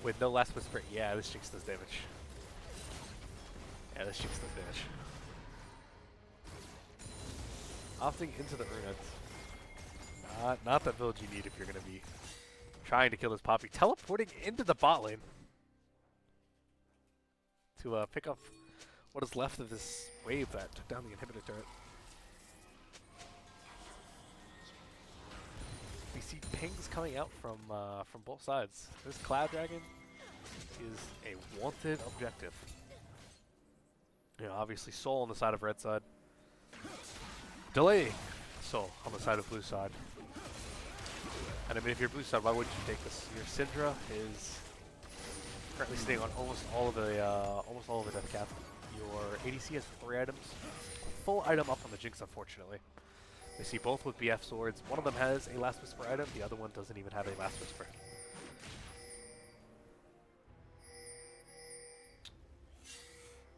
with no last whisper. Yeah, this Jinx does damage. Yeah, this Jinx does damage. Opting into the Runet. Not that village you need if you're going to be trying to kill this Poppy. Teleporting into the bot lane to pick up what is left of this wave that took down the inhibitor turret. We see pings coming out from both sides. This Cloud Dragon is a wanted objective. You know, obviously Soul on the side of red side. Delay Soul on the side of blue side. And I mean, if you're blue side, why wouldn't you take this? Your Syndra is currently staying on almost all of the death cap. Your ADC has 3 items. Full item up on the Jinx, unfortunately. We see both with BF swords. One of them has a Last Whisper item. The other one doesn't even have a Last Whisper.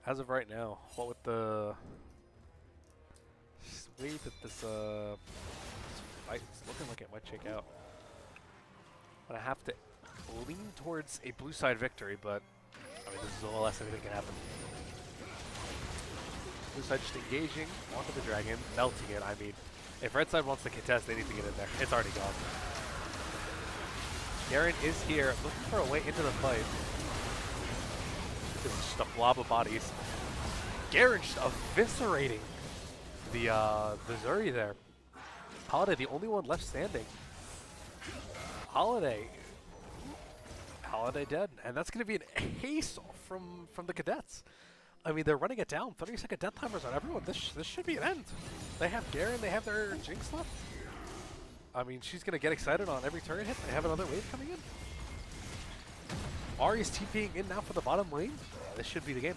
As of right now, what with the way that this fight is looking like it might shake out, but I have to lean towards a blue side victory, but I mean, this is OLS, anything can happen. Blue side just engaging onto the dragon, melting it. I mean, if red side wants to contest, they need to get in there. It's already gone. Garen is here, looking for a way into the fight. This is just a blob of bodies. Garen just eviscerating the Zuri there. Holiday, the only one left standing. Holiday dead, and that's going to be an ace from the Cadets. I mean, they're running it down. 30-second death timers on everyone. This should be an end. They have Garen. They have their Jinx left. I mean, she's going to get excited on every turret hit. They have another wave coming in. Ahri's TPing in now for the bottom lane. Yeah, this should be the game.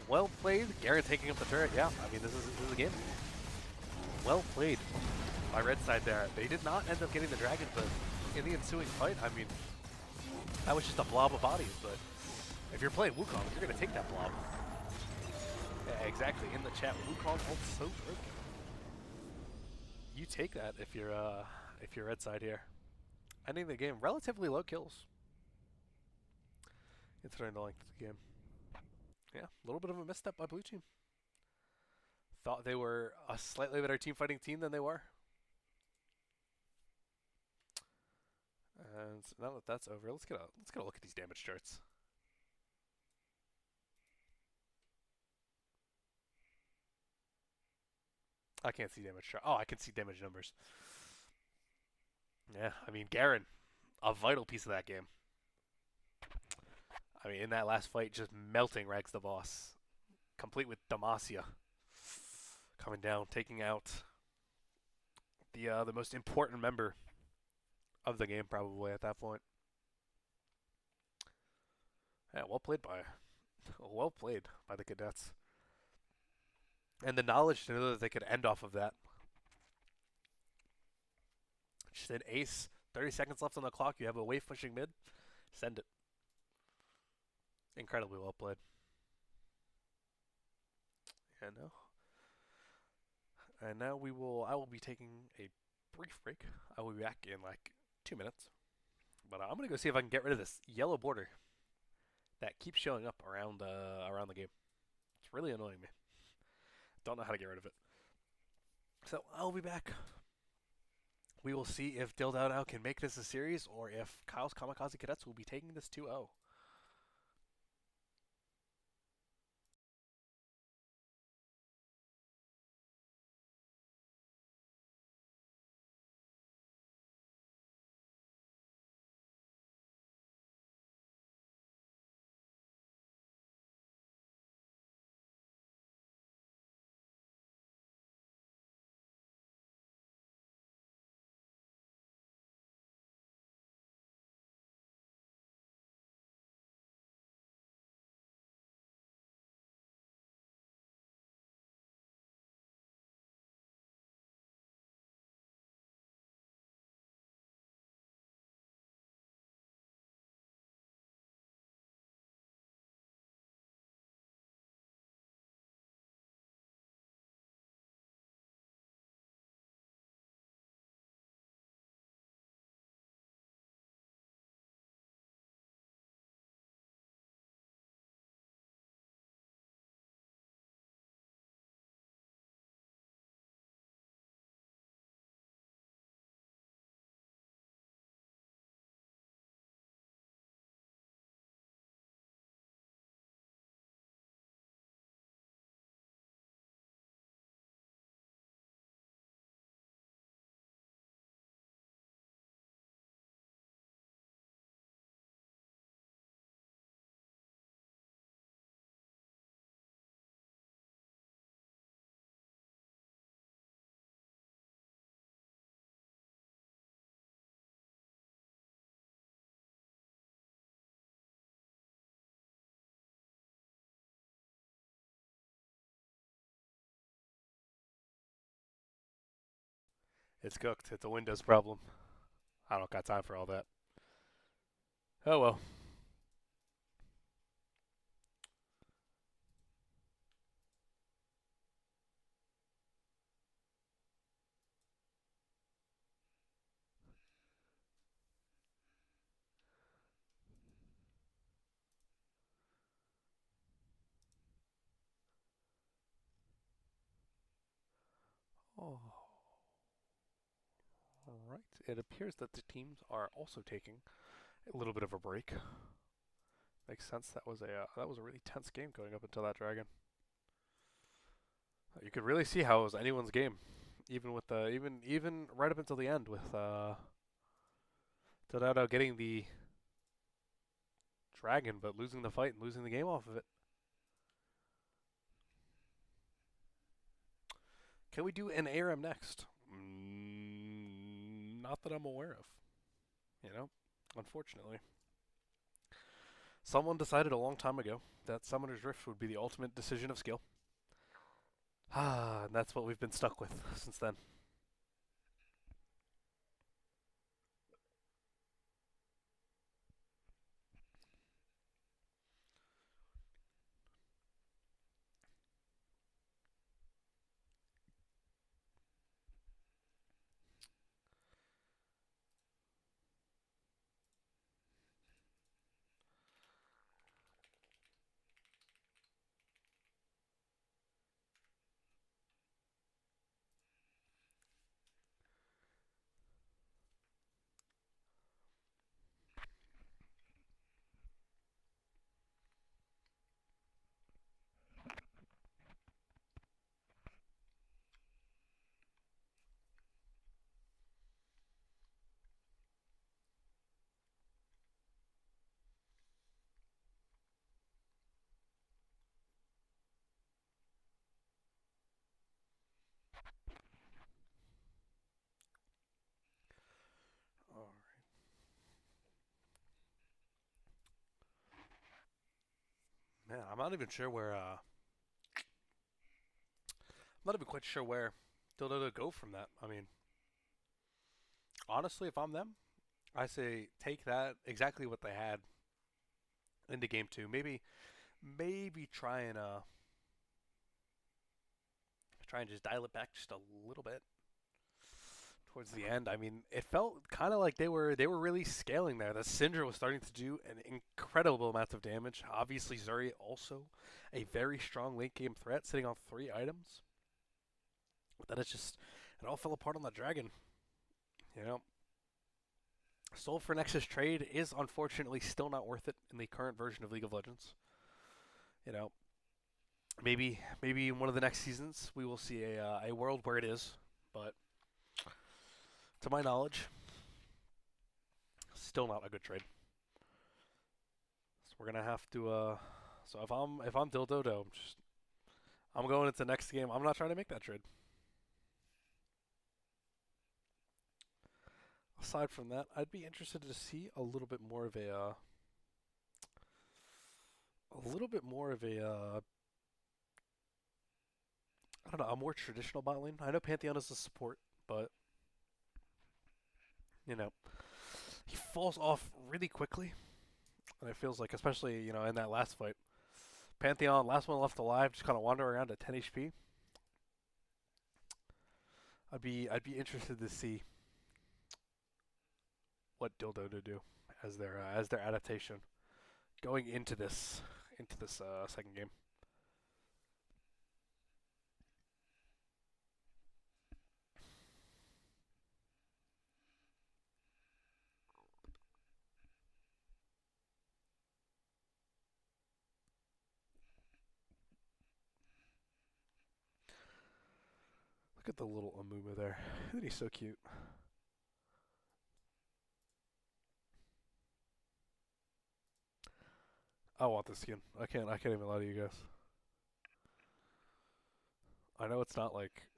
Well played. Garen taking up the turret. Yeah, I mean, this is a game. Well played by red side there. They did not end up getting the dragon, but in the ensuing fight, I mean, that was just a blob of bodies, but if you're playing Wukong, you're going to take that blob. Yeah, exactly. In the chat, Wukong ult's so broken. You take that if you're red side here. Ending the game, relatively low kills. Considering the length of the game. Yeah, a little bit of a misstep by blue team. Thought they were a slightly better team fighting team than they were. And now that that's over, let's get a look at these damage charts. I can't see damage chart. Oh, I can see damage numbers. Yeah, I mean, Garen, a vital piece of that game. I mean, in that last fight, just melting Rags the Boss, complete with Demacia coming down, taking out the most important member of the game probably at that point. Yeah, well played by the Cadets. And the knowledge to know that they could end off of that. Just an ace, 30 seconds left on the clock, you have a wave pushing mid, send it. Incredibly well played. And now I will be taking a brief break. I will be back in like 2 minutes. But I'm gonna go see if I can get rid of this yellow border that keeps showing up around the game. It's really annoying me. Don't know how to get rid of it. So I'll be back. We will see if DillDouDou can make this a series or if Kyle's Kamikaze Cadets will be taking this 2-0. It's cooked. It's a Windows problem. I don't got time for all that. Oh well. Oh. Alright. It appears that the teams are also taking a little bit of a break. Makes sense. That was a really tense game going up until that dragon. You could really see how it was anyone's game, even with the even right up until the end with DillDouDou getting the dragon, but losing the fight and losing the game off of it. Can we do an ARM next? Not that I'm aware of. You know, unfortunately. Someone decided a long time ago that Summoner's Rift would be the ultimate decision of skill. Ah, and that's what we've been stuck with since then. All right. Man, I'm not even sure where. I'm not even quite sure where DillDouDou go from that. I mean, honestly, if I'm them, I say take that exactly what they had into game two. Maybe try and just dial it back just a little bit towards the end. I mean, it felt kind of like they were really scaling there. The Syndra was starting to do an incredible amount of damage. Obviously, Zuri also a very strong late game threat, sitting on 3 items. But then it all fell apart on the dragon. You know, Soul for Nexus trade is unfortunately still not worth it in the current version of League of Legends. You know, maybe in one of the next seasons we will see a world where it is, but to my knowledge, still not a good trade. So we're gonna have to. So if I'm DillDouDou, I'm going into the next game. I'm not trying to make that trade. Aside from that, I'd be interested to see a little bit more of a I don't know, a more traditional bot lane. I know Pantheon is a support, but you know, he falls off really quickly, and it feels like, especially in that last fight, Pantheon, last one left alive, just kind of wander around at 10 HP. I'd be interested to see what DillDouDou do as their adaptation going into this second game. Look at the little Amuma there. Isn't he so cute? I want this skin. I can't even lie to you guys. I know it's not like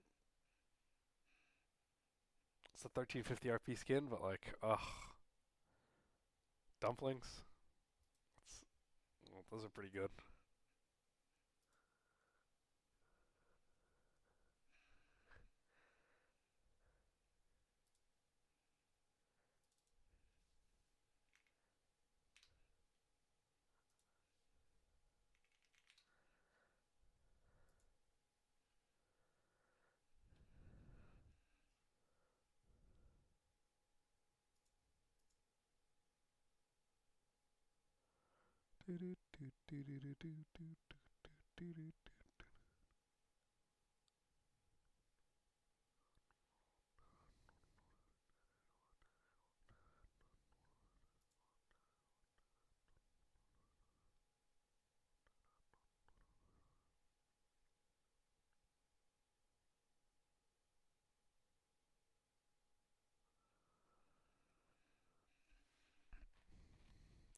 it's a 1350 RP skin, but like, ugh, dumplings. It's, well, those are pretty good.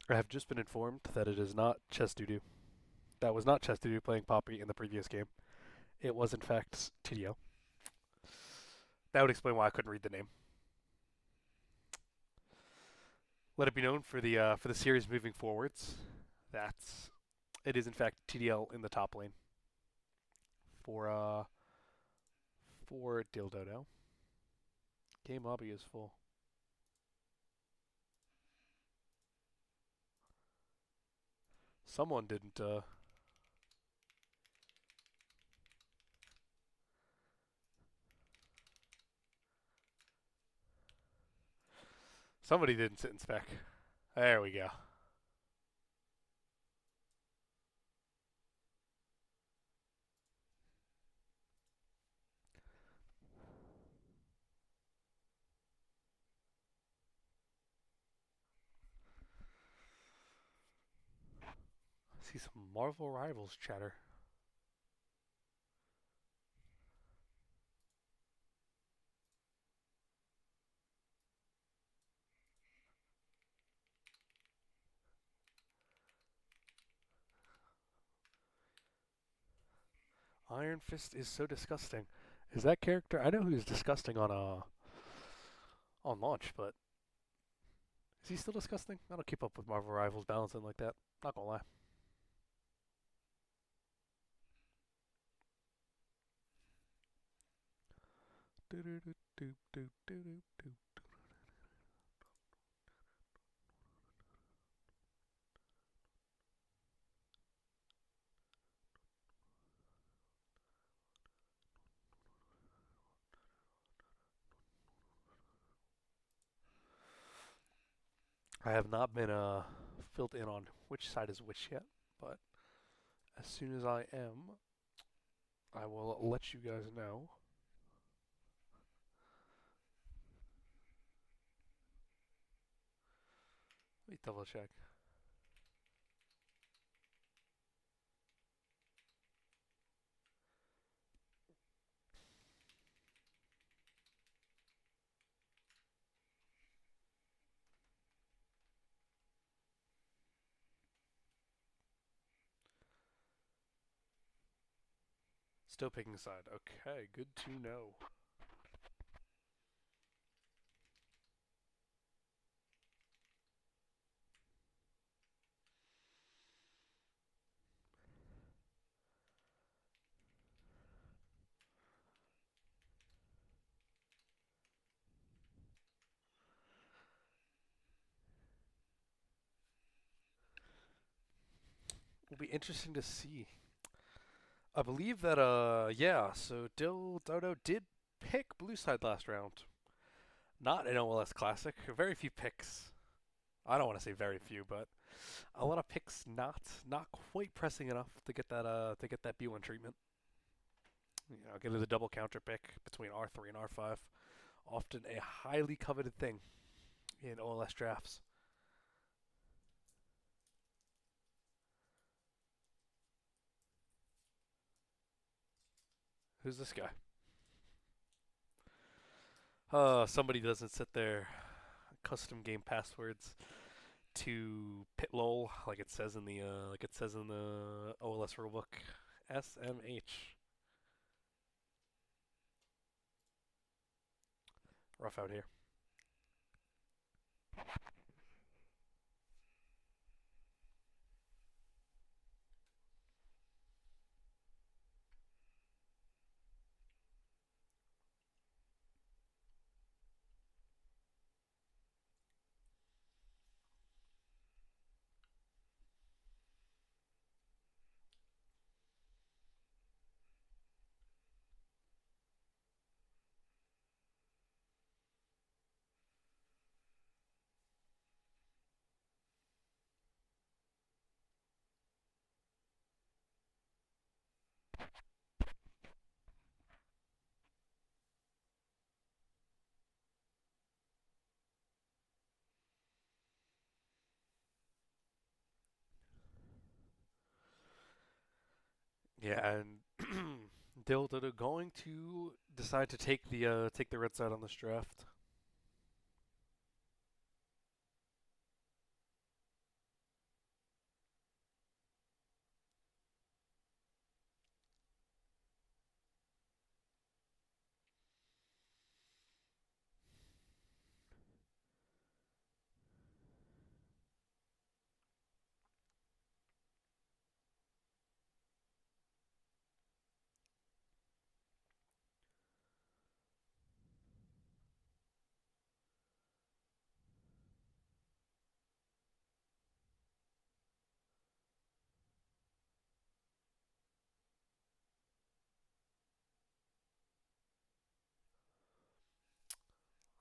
I have just been informed that it is not DillDouDou. That was not DillDouDou playing Poppy in the previous game. It was in fact TDO. That would explain why I couldn't read the name. Let it be known for the series moving forwards that it is in fact TDL in the top lane for DillDouDou. Game lobby is full. Someone didn't. Somebody didn't sit in spec. There we go. I see some Marvel Rivals chatter. Iron Fist is so disgusting. Is that character? I know who's disgusting on launch, but is he still disgusting? I don't keep up with Marvel Rivals balancing like that. Not gonna lie. I have not been filled in on which side is which yet, but as soon as I am, I will let you guys know. Let me double check. Still picking a side. Okay, good to know. Will be interesting to see. I believe that yeah, so DillDouDou did pick blue side last round. Not an OLS classic. Very few picks. I don't want to say very few, but a lot of picks not quite pressing enough to get that B1 treatment. You know, getting the double counter pick between R3 and R5. Often a highly coveted thing in OLS drafts. Who's this guy? Somebody doesn't set their custom game passwords to pitlol like it says in the OLS rulebook. SMH. Rough out here. Yeah, and DillDouDou going to decide to take the red side on this draft.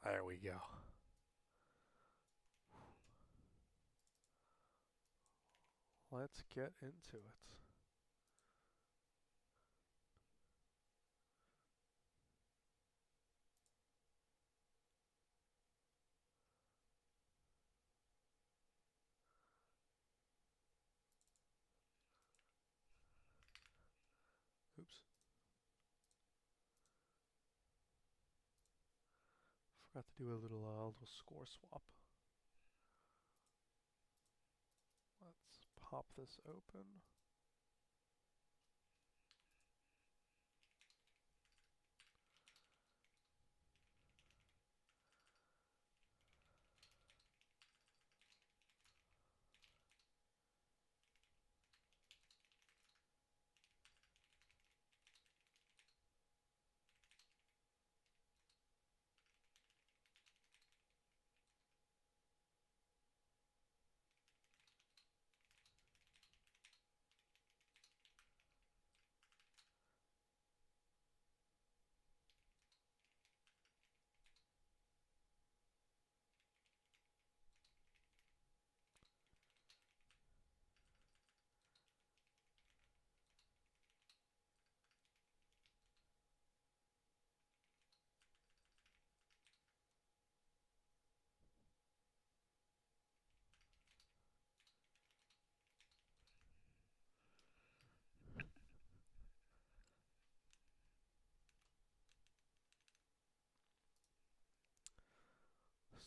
There we go. Let's get into it. Oops. Forgot to do a little score swap. Let's pop this open.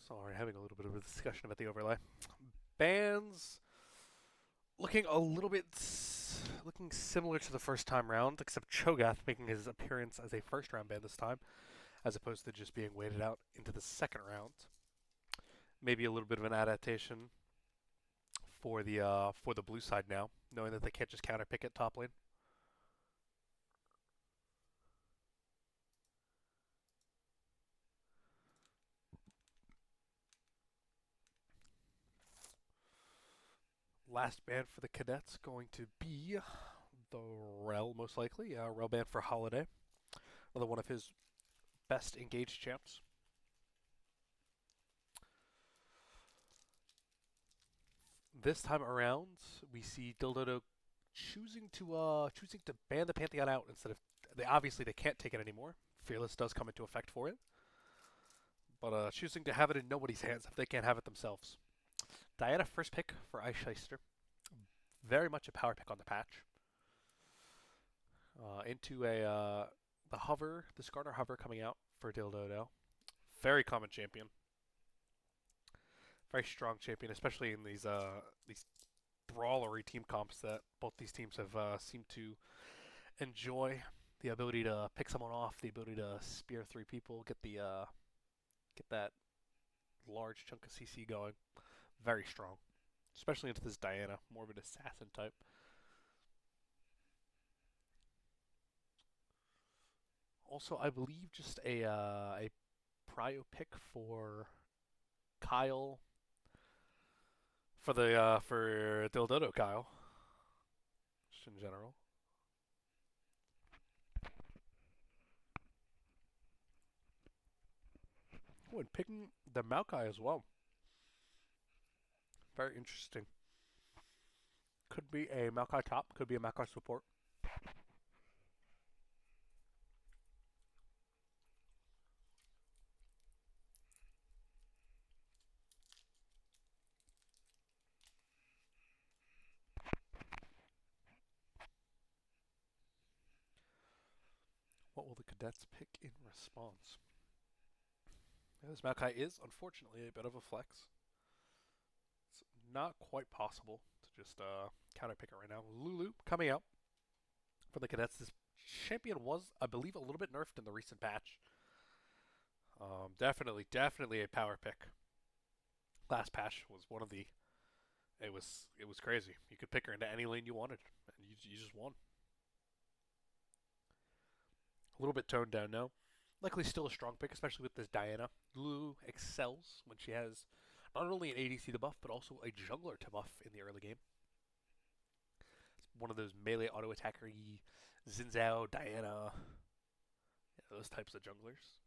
Sorry, having a little bit of a discussion about the overlay. Bands looking a little bit looking similar to the first time round, except Cho'Gath making his appearance as a first round ban this time, as opposed to just being waited out into the second round. Maybe a little bit of an adaptation for the blue side now, knowing that they can't just counter pick it top lane. Last ban for the Cadets going to be the Rel, most likely. Rel ban for Holiday, another one of his best engaged champs. This time around, we see DillDouDou choosing to ban the Pantheon out instead of they can't take it anymore. Fearless does come into effect for it, but choosing to have it in nobody's hands if they can't have it themselves. Diana first pick for Ice Shyster, very much a power pick on the patch. Into the hover, the Skarner hover coming out for DillDouDou. Very common champion, very strong champion, especially in these brawlery team comps that both these teams have seemed to enjoy. The ability to pick someone off, the ability to spear three people, get that large chunk of CC going. Very strong, especially into this Diana, more of an assassin type. Also, I believe just a prio pick for Kyle for DillDouDou Kyle, just in general. Oh, and picking the Maokai as well. Very interesting. Could be a Maokai top, could be a Maokai support. What will the Cadets pick in response? Yeah, this Maokai is, unfortunately, a bit of a flex. It's not quite possible to just counter pick it right now. Lulu coming out for the Cadets. This champion was, I believe, a little bit nerfed in the recent patch. Definitely a power pick. Last patch was one of the. It was crazy. You could pick her into any lane you wanted, and you just won. A little bit toned down now. Likely still a strong pick, especially with this Diana. Lulu excels when she has not only an ADC to buff, but also a jungler to buff in the early game. It's one of those melee auto attacker y Xin Zhao, Diana, those types of junglers.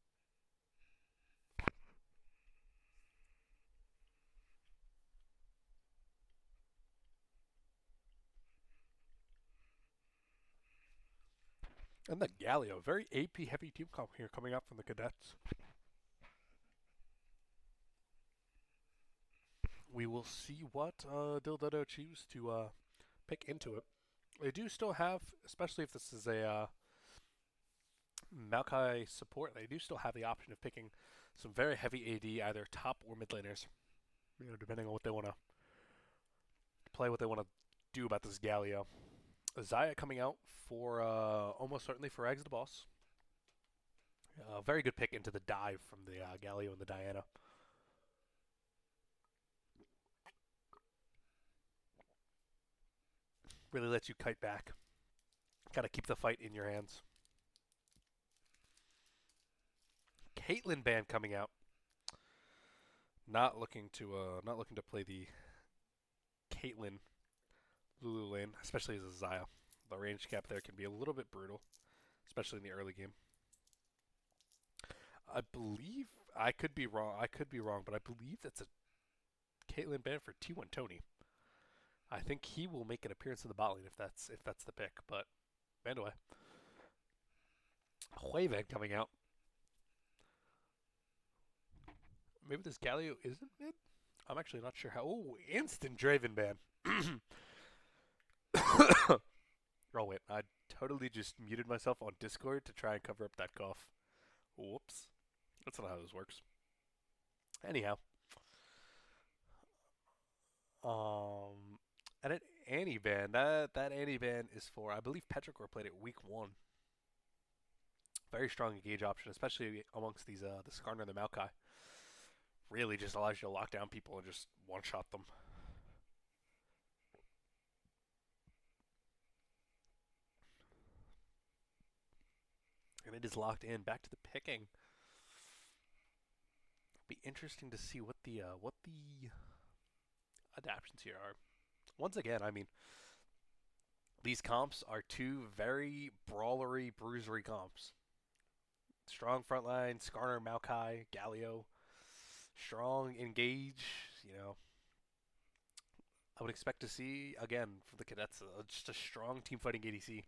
And the Galio, very AP heavy team comp here coming out from the Cadets. We will see what DillDouDou choose to pick into it. They do still have, especially if this is a Maokai support, they do still have the option of picking some very heavy AD, either top or mid laners. You know, depending on what they want to play, what they want to do about this Galio. Zaya coming out for almost certainly for Eggs the Boss. Very good pick into the dive from the Galio and the Diana. Really lets you kite back. Got to keep the fight in your hands. Caitlyn ban coming out. Not looking to play the Caitlyn Lulu lane, especially as a Zaya. The range cap there can be a little bit brutal, especially in the early game. I believe I could be wrong, but I believe that's a Caitlyn ban for T1 Tony. I think he will make an appearance in the bot lane if that's the pick, but anyway. Hueven coming out. Maybe this Galio isn't mid? I'm actually not sure how. Oh, instant Draven ban. Oh, wait. I totally just muted myself on Discord to try and cover up that cough. Whoops. That's not how this works. Anyhow. And an Annie ban. That Annie ban is for, I believe Petrichor played it week 1. Very strong engage option, especially amongst these the Skarner and the Maokai. Really just allows you to lock down people and just one-shot them. And it is locked in. Back to the picking. It'll be interesting to see what the adaptions here are. Once again, I mean, these comps are two very brawlery, bruisery comps. Strong frontline, Skarner, Maokai, Galio. Strong engage, you know. I would expect to see, again, from the Cadets, just a strong team fighting ADC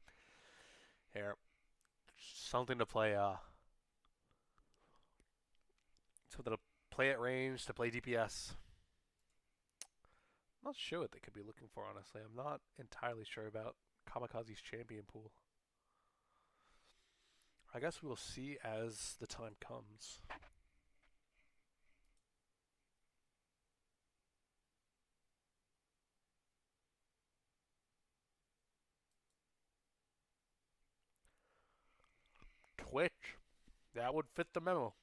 here. Something to play, something to play at range, to play DPS. I'm not sure what they could be looking for, honestly. I'm not entirely sure about Kamikaze's champion pool. I guess we'll see as the time comes. Twitch. That would fit the memo.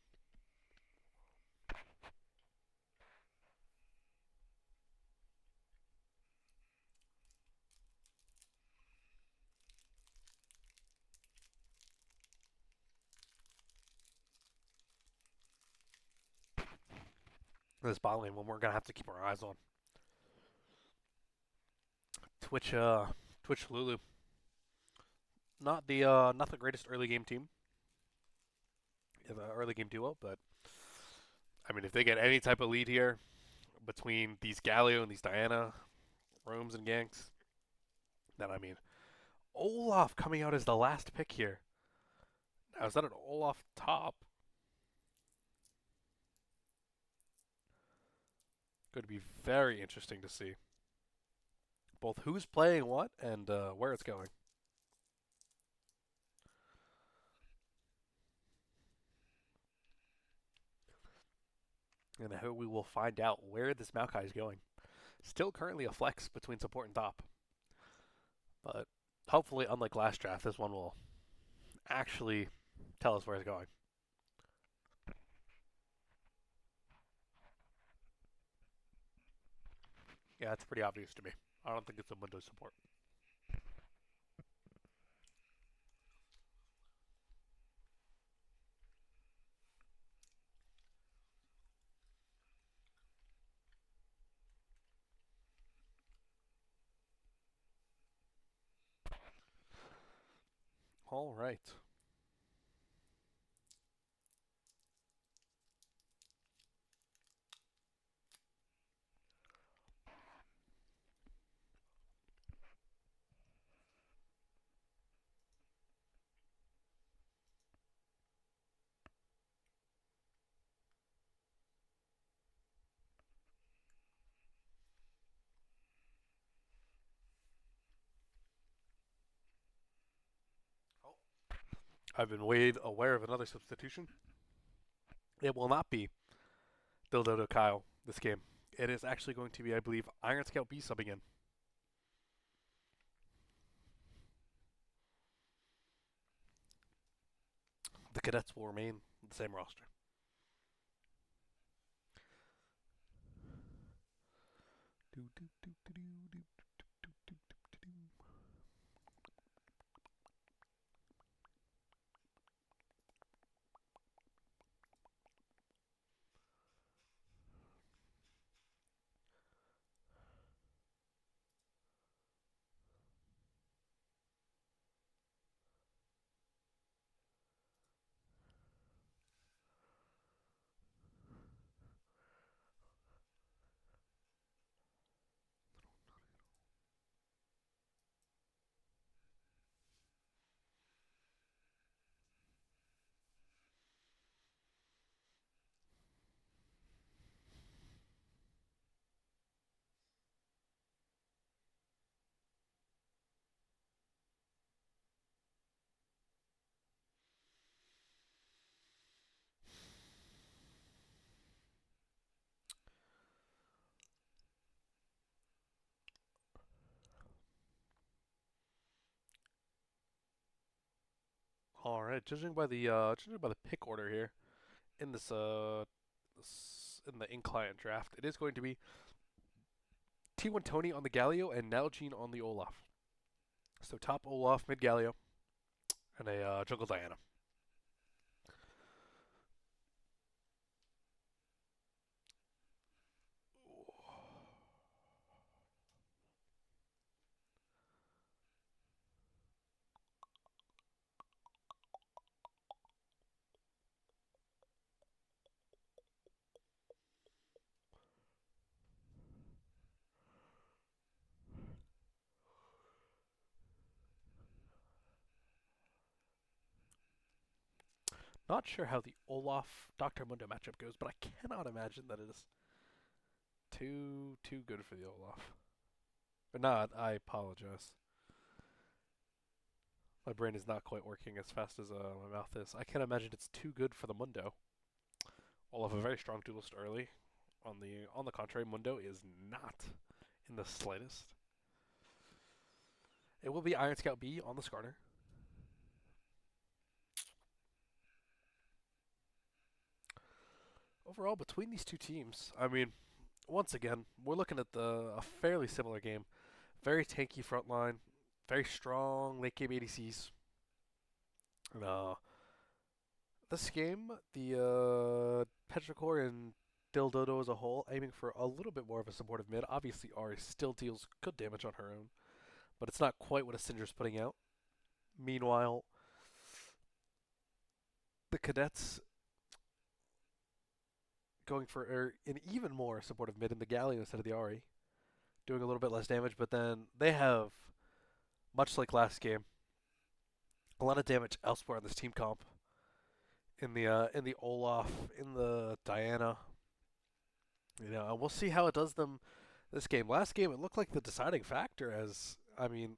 This bot lane one we're gonna have to keep our eyes on. Twitch Lulu. Not the greatest early game team. The early game duo, but I mean if they get any type of lead here between these Galio and these Diana roams and ganks, then I mean Olaf coming out as the last pick here. Now is that an Olaf top? Going to be very interesting to see both who's playing what and where it's going. And how we will find out where this Maokai is going. Still currently a flex between support and top. But hopefully, unlike last draft, this one will actually tell us where it's going. Yeah, it's pretty obvious to me. I don't think it's a Windows support. All right. I've been made aware of another substitution. It will not be DillDouDou Kyle this game. It is actually going to be, I believe, Iron Scout B subbing in. The Cadets will remain the same roster. All right, judging by the pick order here in in the in-client draft, it is going to be T1 Tony on the Galio and Nalgene on the Olaf. So top Olaf, mid Galio, and a Jungle Diana. Not sure how the Olaf Dr. Mundo matchup goes, but I cannot imagine that it is too good for the Olaf. But not, I apologize. My brain is not quite working as fast as my mouth is. I can't imagine it's too good for the Mundo. Olaf a very strong duelist early. On the contrary, Mundo is not in the slightest. It will be Iron Scout B on the Skarner. Overall, between these two teams, I mean, once again, we're looking at a fairly similar game. Very tanky front line, very strong late game ADCs. And, this game, the Petrichor and DillDouDou as a whole, aiming for a little bit more of a supportive mid. Obviously, Ari still deals good damage on her own, but it's not quite what a Syndra's putting out. Meanwhile, the Cadets going for an even more supportive mid in the Galio instead of the Ari, doing a little bit less damage, but then they have, much like last game, a lot of damage elsewhere on this team comp. In the Olaf, in the Diana, and we'll see how it does them this game. Last game, it looked like the deciding factor. As I mean,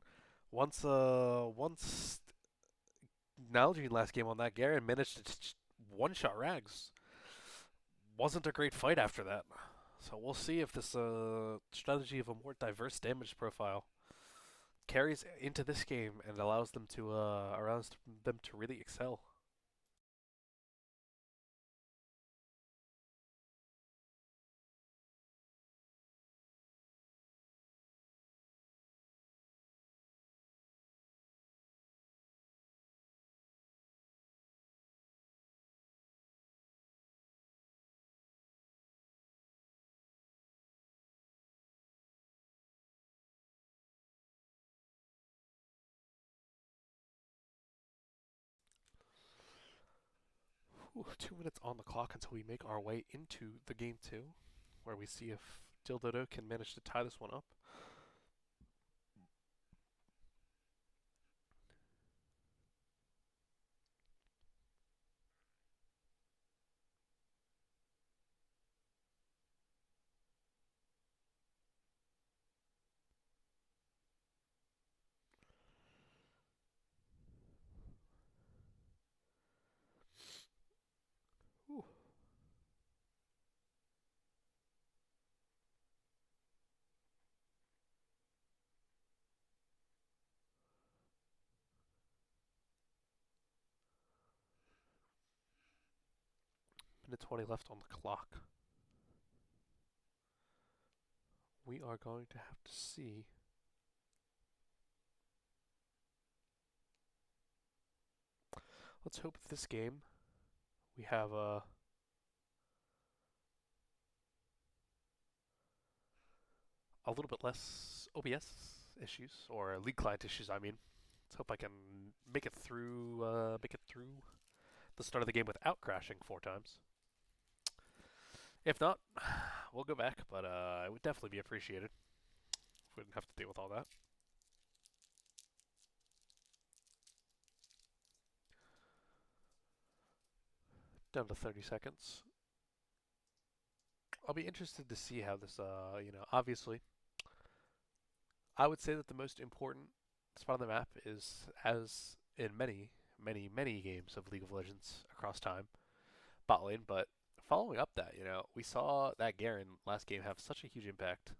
once Nalgene last game on that, Garen managed to one-shot Rags. Wasn't a great fight after that. So we'll see if this strategy of a more diverse damage profile carries into this game and allows them to really excel. Ooh, 2 minutes on the clock until we make our way into the game two, where we see if DillDouDou can manage to tie this one up. 1:20 left on the clock. We are going to have to see. Let's hope this game we have a little bit less OBS issues or league client issues. I mean, let's hope I can make it through the start of the game without crashing 4 times. If not, we'll go back, but it would definitely be appreciated if we didn't have to deal with all that. Down to 30 seconds. I'll be interested to see how this, obviously, I would say that the most important spot on the map is, as in many, many, many games of League of Legends across time, bot lane, but following up that, we saw that Garen last game have such a huge impact.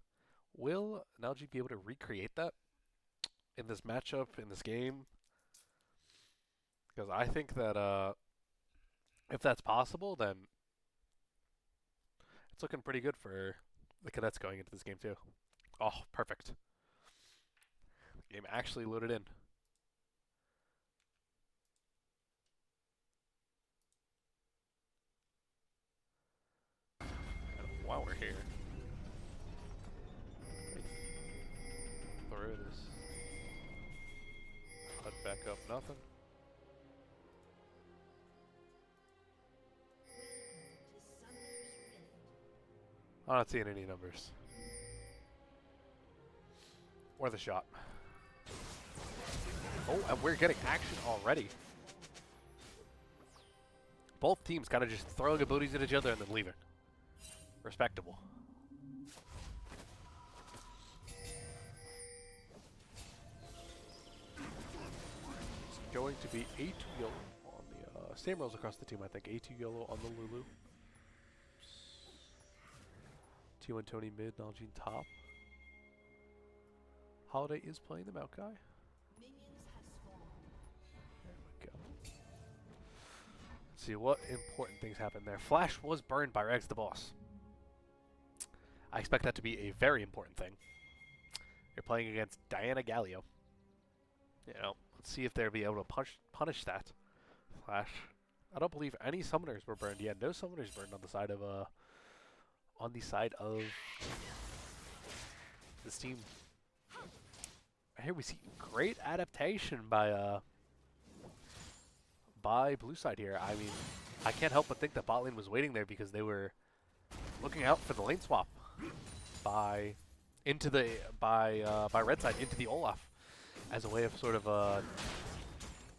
Will Nalji be able to recreate that in this matchup, in this game? Because I think that if that's possible, then it's looking pretty good for the Cadets going into this game too. Oh, perfect. The game actually loaded in. And while we're here, throw this HUD back up, nothing. I'm not seeing any numbers. Or the shot. Oh, and we're getting action already. Both teams kind of just throwing abilities at each other and then leaving. Respectable. It's going to be A2 yellow on the same roles across the team, I think. A2 yellow on the Lulu. T1 Tony mid, Nalgene top. Holiday is playing the Maokai. There we go. Let's see what important things happen there. Flash was burned by Rags the Boss. I expect that to be a very important thing. You're playing against Diana Galio. Let's see if they'll be able to punish that. Flash. I don't believe any summoners were burned. Yeah, no summoners burned on the side of this team. Here we see great adaptation by blue side here. I mean, I can't help but think that bot lane was waiting there because they were looking out for the lane swap by red side into the Olaf as a way of sort of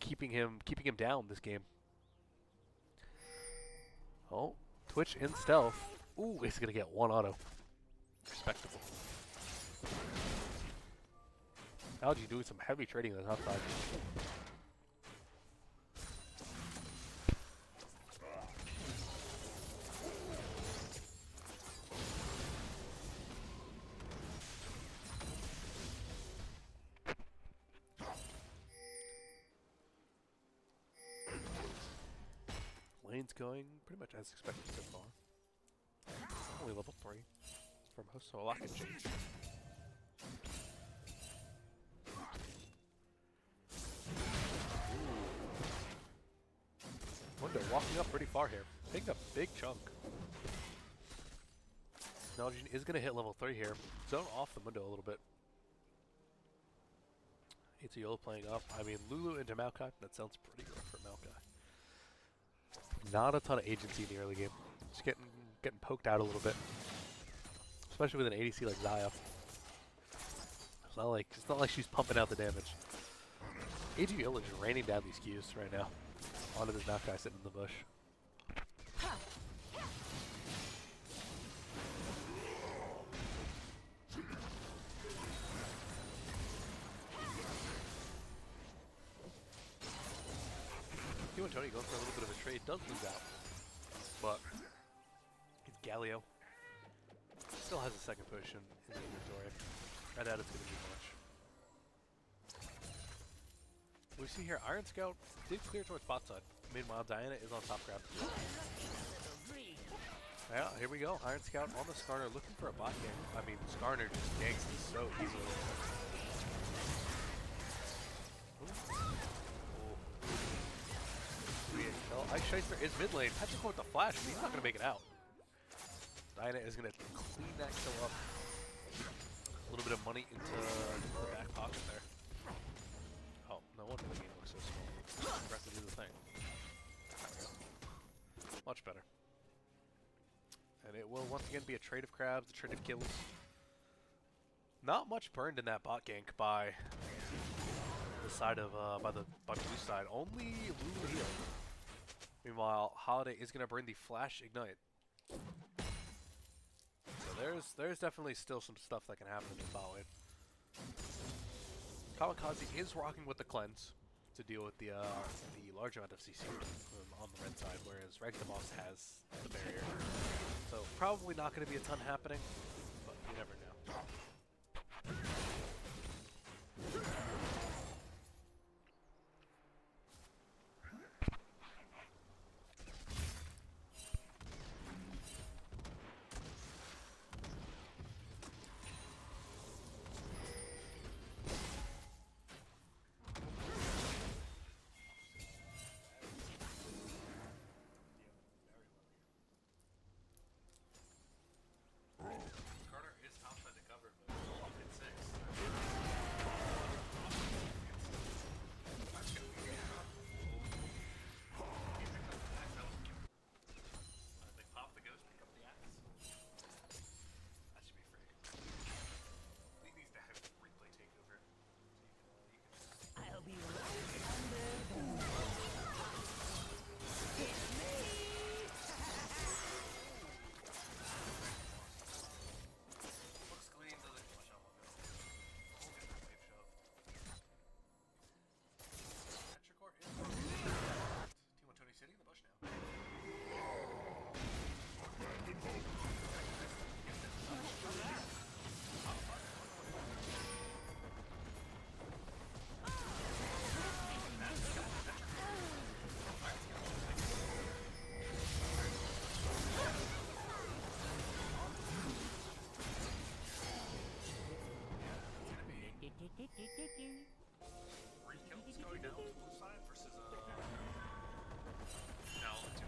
keeping him down this game. Oh, Twitch in stealth. Ooh, he's gonna get 1 auto. Respectable. Algae doing some heavy trading on the top side. Lane's going pretty much as expected so far. Only level 3 from host, so a lot can change. Mundo walking up pretty far here, taking a big chunk. Nalgene is going to hit level 3 here. Zone off the Mundo a little bit. ATO playing up. I mean, Lulu into Maokai. That sounds pretty rough for Maokai. Not a ton of agency in the early game. Just getting poked out a little bit, especially with an ADC like Xayah. It's not like she's pumping out the damage. AGL is raining down these Qs right now onto this Maokai sitting in the bush. T1 Tony going for a little bit of a trade, does lose out, but it's Galio. Still has a second potion in the inventory. I doubt it's going to do much. We see here Iron Scout did clear towards bot side. Meanwhile, Diana is on top grab. Yeah, here we go. Iron Scout on the Skarner looking for a bot gank. I mean, Skarner just ganks this so easily. Ice Shyster is mid lane. Patrick with the flash, but he's not going to make it out. Diana is going to clean that kill up. A little bit of money into the back pocket there. Oh, no wonder the game looks so small. Press to do the thing. There we go. Much better. And it will once again be a trade of crabs, a trade of kills. Not much burned in that bot gank by the side of by the blue side. Only Lulu heal. Meanwhile, Holiday is gonna burn the flash ignite. So there's definitely still some stuff that can happen in the bot lane. Kamikaze is rocking with the cleanse to deal with the large amount of CC on the red side, whereas Ragnaros has the barrier. So probably not going to be a ton happening, but you never know. Kills going down to the blue side versus now two.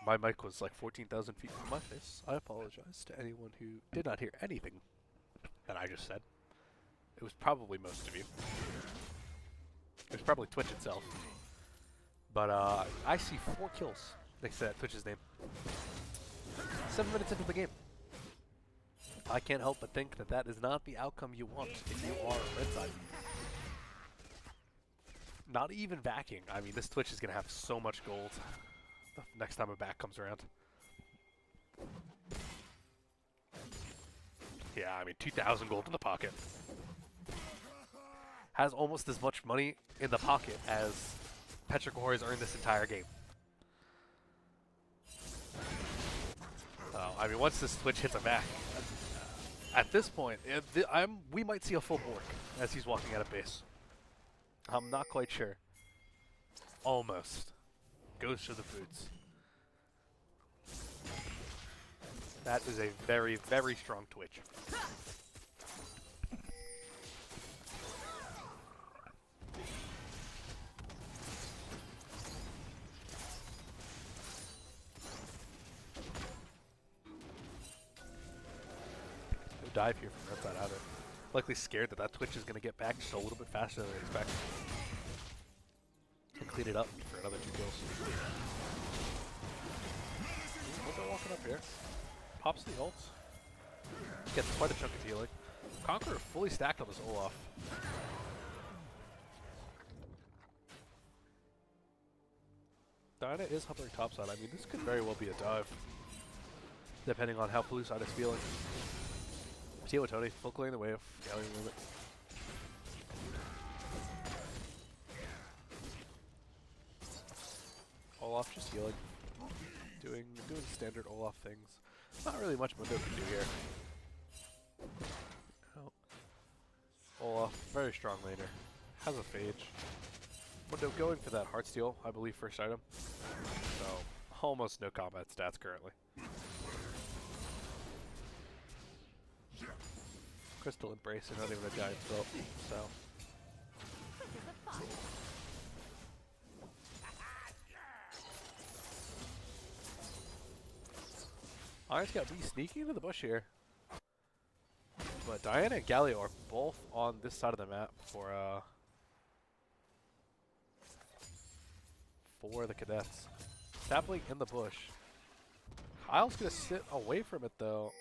My mic was like 14,000 feet from my face. I apologize to anyone who did not hear anything that I just said. It was probably most of you. It was probably Twitch itself. But I see 4 kills next to that Twitch's name. 7 minutes into the game. I can't help but think that that is not the outcome you want if you are red side. Not even backing. I mean, this Twitch is going to have so much gold the next time a back comes around. Yeah, I mean, 2,000 gold in the pocket. Has almost as much money in the pocket as Petrichor has earned this entire game. I mean, once this Twitch hits a back, at this point, we might see a full Bork as he's walking out of base. I'm not quite sure. Almost. Goes to the boots. That is a very, very strong Twitch. No dive here from red side either. Likely scared that that Twitch is going to get back just a little bit faster than they expect. And clean it up for another 2 kills. They're walking up here. Pops the ult. Gets quite a chunk of healing. Conqueror fully stacked on this Olaf. Diana is hovering topside. I mean, this could very well be a dive. Depending on how blue side is feeling. Tony full clearing the wave. Gallery limit. Olaf, just healing. Doing standard Olaf things. Not really much Mundo can do here. Oh. Olaf, very strong laner. Has a phage. Mundo going for that Heartsteel, I believe, first item. So, almost no combat stats currently. Crystal Embrace is not even a giant build, so. Iron Scout B sneaking into the bush here. But Diana and Galio are both on this side of the map for the Cadets. Sapling in the bush. Kyle's gonna sit away from it though.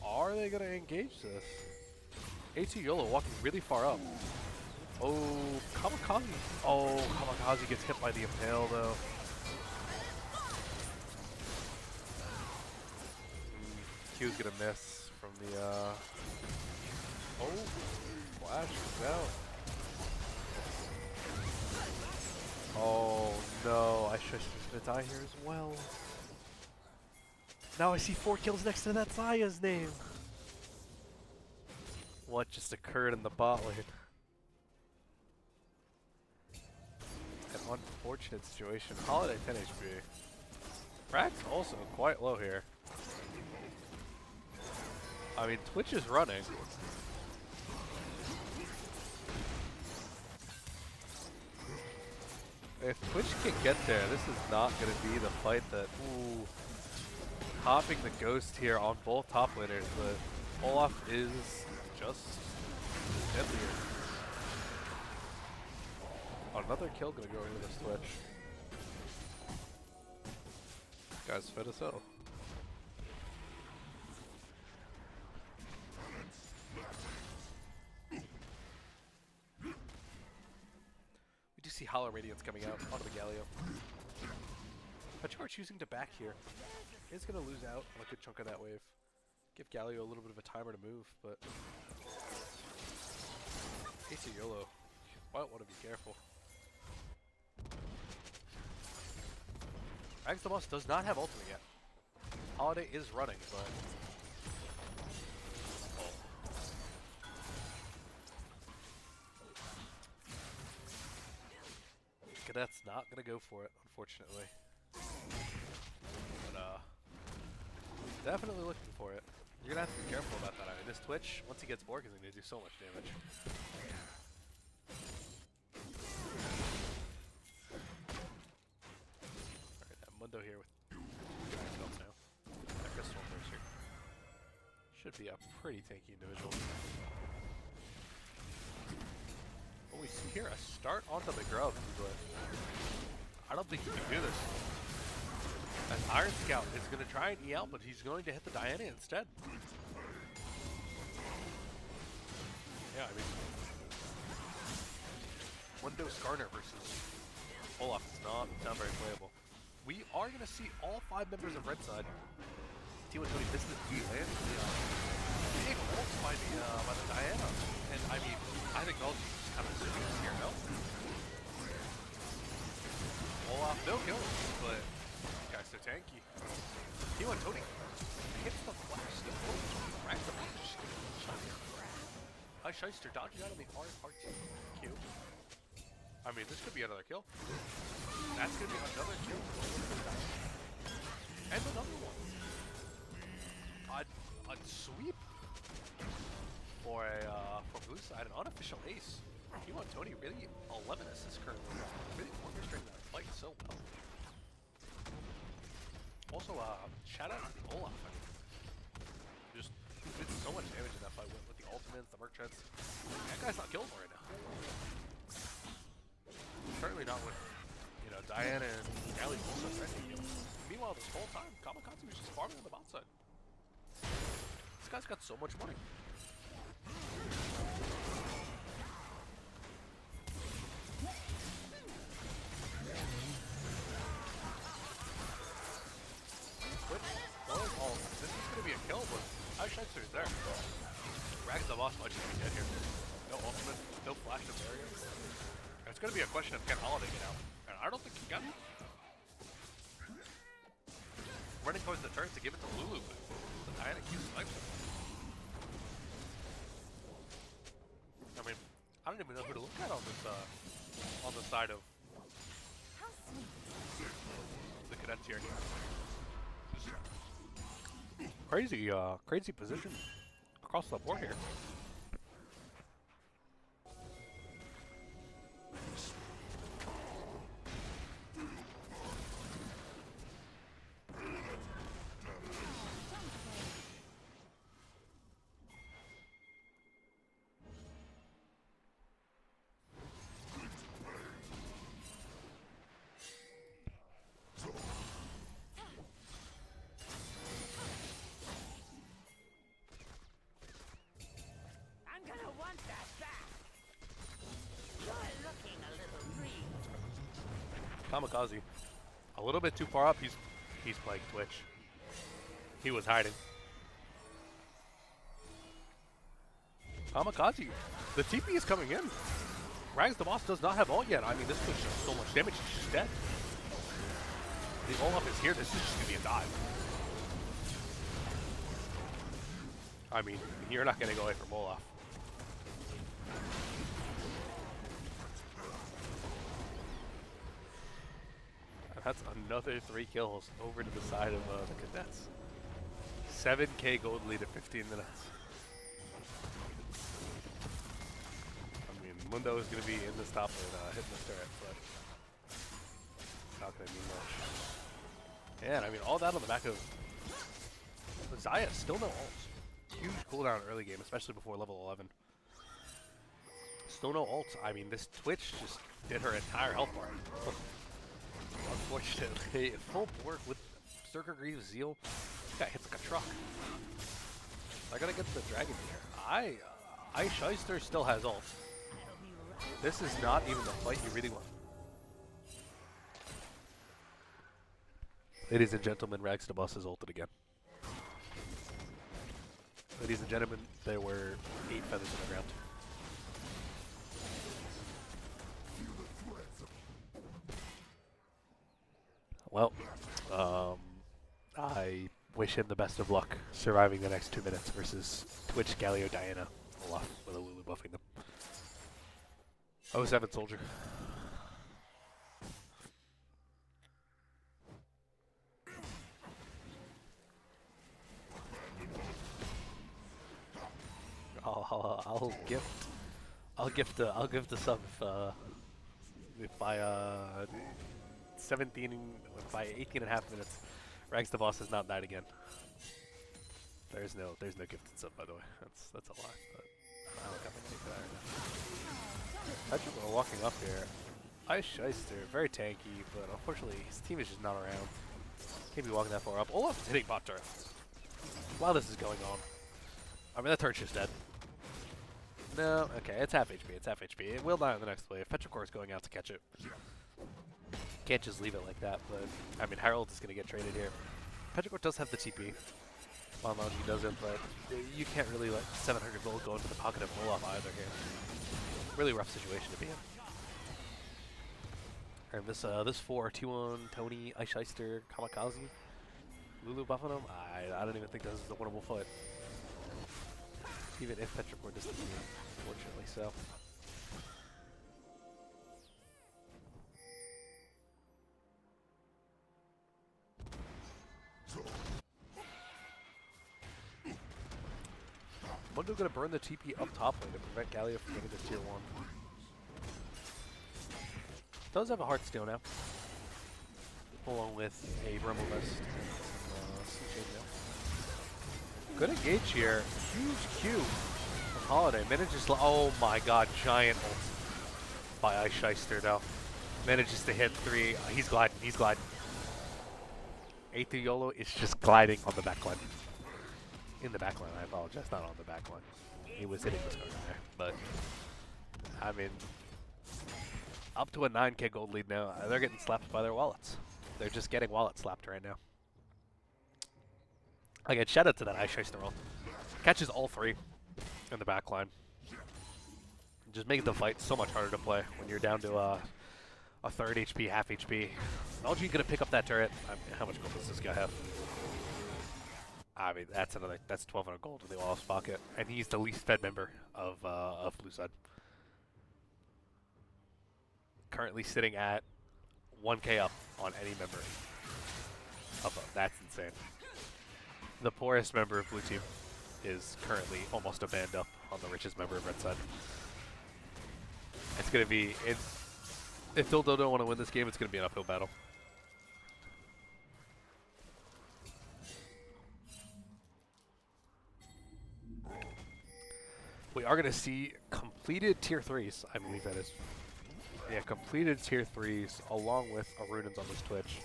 Are they gonna engage this? AT YOLO walking really far up. Oh, Kamikaze. Oh, Kamikaze gets hit by the Impale though. Q's gonna miss from the oh, flash is out. Oh no, I should have gonna die here as well. Now I see 4 kills next to that Zaya's name. What just occurred in the bot lane? An unfortunate situation. Holiday 10 HP. Frack's also quite low here. I mean, Twitch is running. If Twitch can get there, this is not going to be the fight that... Ooh. Hopping the Ghost here on both top laners, but Olaf is just deadlier. Another kill going to go into this Twitch. Guys, fed us out. We do see Hollow Radiance coming out onto the Galio. Pachar choosing to back here. Is going to lose out on a good chunk of that wave. Give Galio a little bit of a timer to move, but... AC YOLO, might want to be careful. Rags the Boss does not have ultimate yet. Holiday is running, but... Cadet's not going to go for it, unfortunately. But, definitely looking for it. You're going to have to be careful about that. I mean, this Twitch, once he gets Bork, is going to do so much damage. Alright, Mundo here with spells now. That Crystal first here. Should be a pretty tanky individual. What we see here, a start onto the grub, but I don't think he can do this. As Iron Scout is going to try and E out, but he's going to hit the Diana instead. Yeah, I mean, Mundo Skarner versus Olaf does not sound very playable. We are going to see all 5 members of Red Side. T1 Tony misses the D land. Big ult by the Diana. And I mean, I think they'll just kind of swing here, no? Olaf, no kills, but guy's so tanky. T1 Tony hits the flash, still right the flash. Hi Shyster dodging out on the R2 Q. I mean, this could be another kill. That's gonna be another kill. And another one. A sweep for blue side, an unofficial ace. T1 Tony really 11 assists currently. Really orchestrating that fight so well. Also, shout out to the Olaf. I mean, just did so much damage in that fight with the ultimates, the Merc Treads. That guy's not killable right now. Certainly not with, you know, Diana and Gally also threatening you. Meanwhile, this whole time, Kamikaze was just farming on the bot side. This guy's got so much money. This is going to be a kill, but Shyster's there. Rags the Boss might just be dead here. No ultimate, no flash to barrier. It's going to be a question of can Holiday get out. And I don't think he can. running towards the turret to give it to Lulu, but the Diana keeps sniping. I mean, I don't even know who to look at on the side of the Cadets here. Crazy position across the board here. Kamikaze, a little bit too far up. He's playing Twitch. He was hiding. Kamikaze, the TP is coming in. Rags the boss does not have ult yet. I mean, this Twitch does so much damage. He's just dead. The Olaf is here. This is just gonna be a dive. I mean, you're not gonna go away from Olaf. That's another 3 kills over to the side of the Cadets. 7k gold lead at 15 minutes. I mean, Mundo is going to be in this top lane hitting this turret, but it's not going to mean much. And I mean, all that on the back of Zaya, still no ults. Huge cooldown early game, especially before level 11. Still no ults. I mean, this Twitch just did her entire health bar. Unfortunately, full board with Circa Greaves Zeal. This guy hits like a truck. I gotta get the dragon here. Shyster still has ult. This is not even the fight you really want. Ladies and gentlemen, Rags the boss has ulted again. Ladies and gentlemen, there were 8 feathers on the ground. Well, I wish him the best of luck surviving the next 2 minutes versus Twitch, Galio, Diana, Olaf with a Lulu buffing them. 07 Soldier. I'll gift a sub if by 17 by 18 and a half minutes, Rags the boss has not died again. There's no gifted sub, by the way. That's a lie, but I don't got my take for that right now. Patrick are walking up here. Shyster, very tanky, but unfortunately his team is just not around. Can't be walking that far up. Olaf is hitting bot turret while this is going on. I mean, that turret's just dead. No, okay, it's half HP. It's half HP. It will die on the next wave. Petrichor is going out to catch it. Can't just leave it like that, but I mean, Harold is going to get traded here. Petrichor does have the TP. Bonlounge doesn't, but you can't really let 700 gold go into the pocket of Olaf either here. Really rough situation to be in. And this 4, T1, Tony, Shyster, Kamikaze, Lulu buffing him, I don't even think this is a winnable fight. Even if Petrichor doesn't do it, unfortunately so. Mundo gonna burn the TP up top lane to prevent Galio from getting this tier 1. Does have a Heartstone now, along with a Rumble Vest. Good engage here. Huge Q from Holiday. Manages to, oh my god, giant ult by Shyster now. Manages to hit 3. He's gliding, he's gliding. 8th YOLO is just gliding on the backline. In the backline, I apologize, not on the backline. He was hitting this card in there, but I mean, up to a 9k gold lead now. They're getting slapped by their wallets. They're just getting wallet slapped right now. Again, shout out to that Shyster ult. Catches all 3 in the backline. Just making the fight so much harder to play when you're down to a 3rd HP, half HP. LG gonna pick up that turret. How much gold does this guy have? I mean, that's 1200 gold in the OLS pocket, and he's the least fed member of Blue Side. Currently sitting at 1k up on any member. That's insane. The poorest member of Blue Team is currently almost a band up on the richest member of Red Side. It's gonna be if DillDouDou don't want to win this game, it's gonna be an uphill battle. We are going to see completed tier 3s, I believe that is. Yeah, completed tier 3s along with Arunans on this Twitch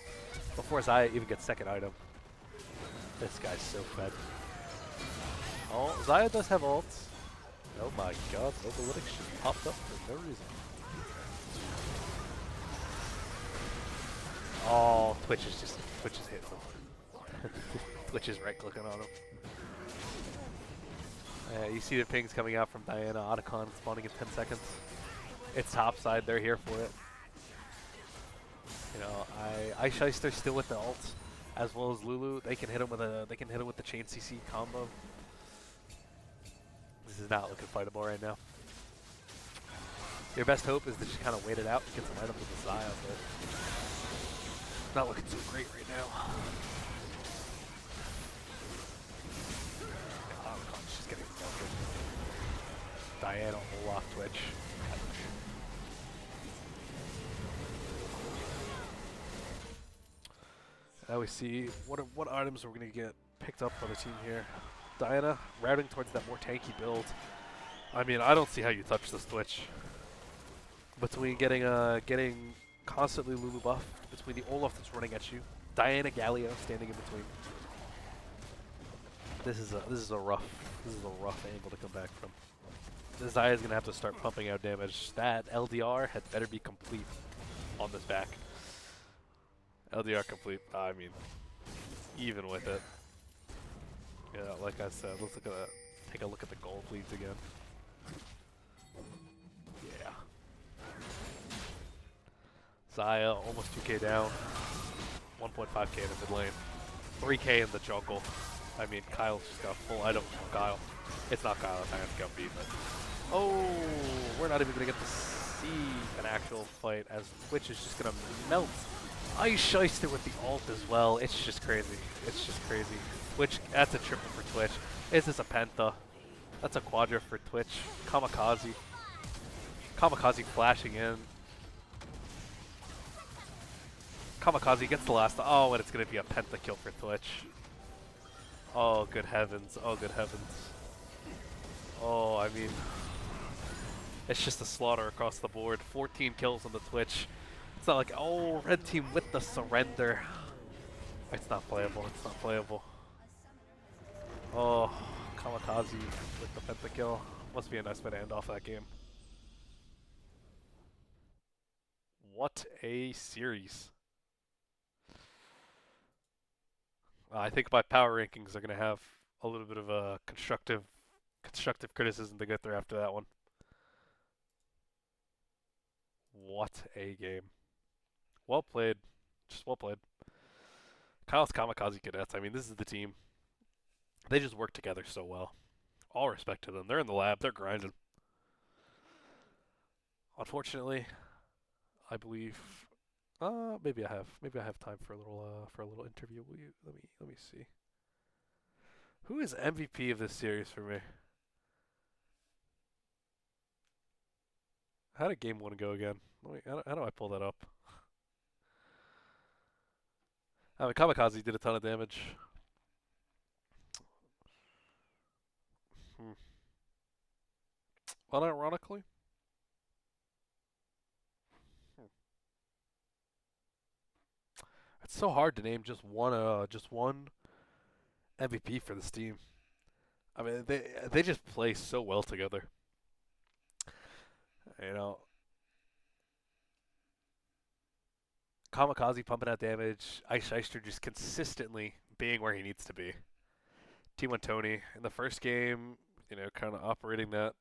before Zaya even gets second item. This guy's so fed. Oh, Zaya does have ults. Oh my god, Novalytics just popped up for no reason. Oh, Twitch is hitting him. Twitch is right clicking on him. You see the pings coming out from Diana, Otacon spawning in 10 seconds. It's topside, they're here for it. You know, Ice Shyster's still with the ult, as well as Lulu. They can hit him with the chain CC combo. This is not looking fightable right now. Your best hope is to just kind of wait it out and get some items with the Zaya, but it's not looking so great right now. Diana will off Twitch. Now we see what items are we going to get picked up by the team here. Diana routing towards that more tanky build. I mean, I don't see how you touch this Twitch. Between getting constantly Lulu buffed, between the Olaf that's running at you, Diana Galio standing in between. This is a rough angle to come back from. Zaya's gonna have to start pumping out damage. That LDR had better be complete on this back. LDR complete. I mean, even with it. Yeah, like I said, let's take a look at the gold leads again. Yeah. Zaya almost 2k down. 1.5k in the mid lane. 3k in the jungle. I mean, Kyle's just got full item from Kyle. It's not Kyle, it's Iron beat, but oh, we're not even going to get to see an actual fight as Twitch is just going to melt. Ice Shyster with the ult as well. It's just crazy. It's just crazy. Twitch, that's a triple for Twitch. Is this a penta? That's a quadra for Twitch. Kamikaze. Kamikaze flashing in. Kamikaze gets the last. Oh, and it's going to be a penta kill for Twitch. Oh, good heavens. Oh, good heavens. Oh, I mean, it's just a slaughter across the board. 14 kills on the Twitch. It's not like, oh, red team with the surrender. It's not playable. It's not playable. Oh, Kamikaze with the pentakill. Must be a nice way to end off that game. What a series. I think my power rankings are going to have a little bit of a constructive criticism to get through after that one. What a game. Well played. Just well played. Kyle's Kamikaze Cadets. I mean, this is the team. They just work together so well. All respect to them. They're in the lab. They're grinding. Unfortunately, I believe maybe I have time for a little interview. Let me see. Who is MVP of this series for me? How did game 1 go again? How do I pull that up? I mean, Kamikaze did a ton of damage. Unironically? It's so hard to name just one MVP for this team. I mean, they just play so well together. You know, Kamikaze pumping out damage, Ice Shyster just consistently being where he needs to be. T1 Tony in the first game, you know, kind of operating that,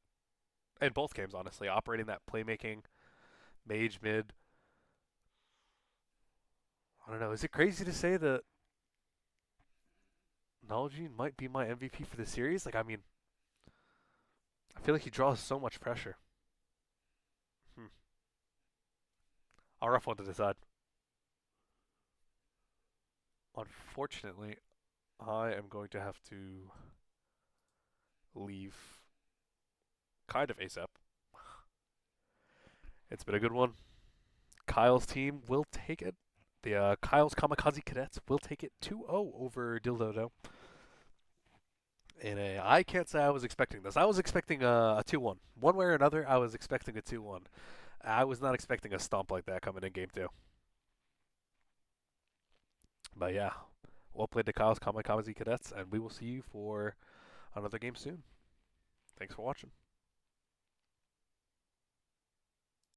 in both games honestly, operating that playmaking, mage mid. I don't know, is it crazy to say that Nalgene might be my MVP for the series. Like, I mean, I feel like he draws so much pressure. Hmm. A rough one to decide. Unfortunately, I am going to have to leave kind of ASAP. It's been a good one. Kyle's team will take it. The Kyle's Kamikaze Cadets will take it 2-0 over DillDouDou. And I can't say I was expecting this. I was expecting a 2-1. One way or another, I was expecting a 2-1. I was not expecting a stomp like that coming in game 2. But yeah, well played to Kyle's Kamikaze Cadets, and we will see you for another game soon. Thanks for watching.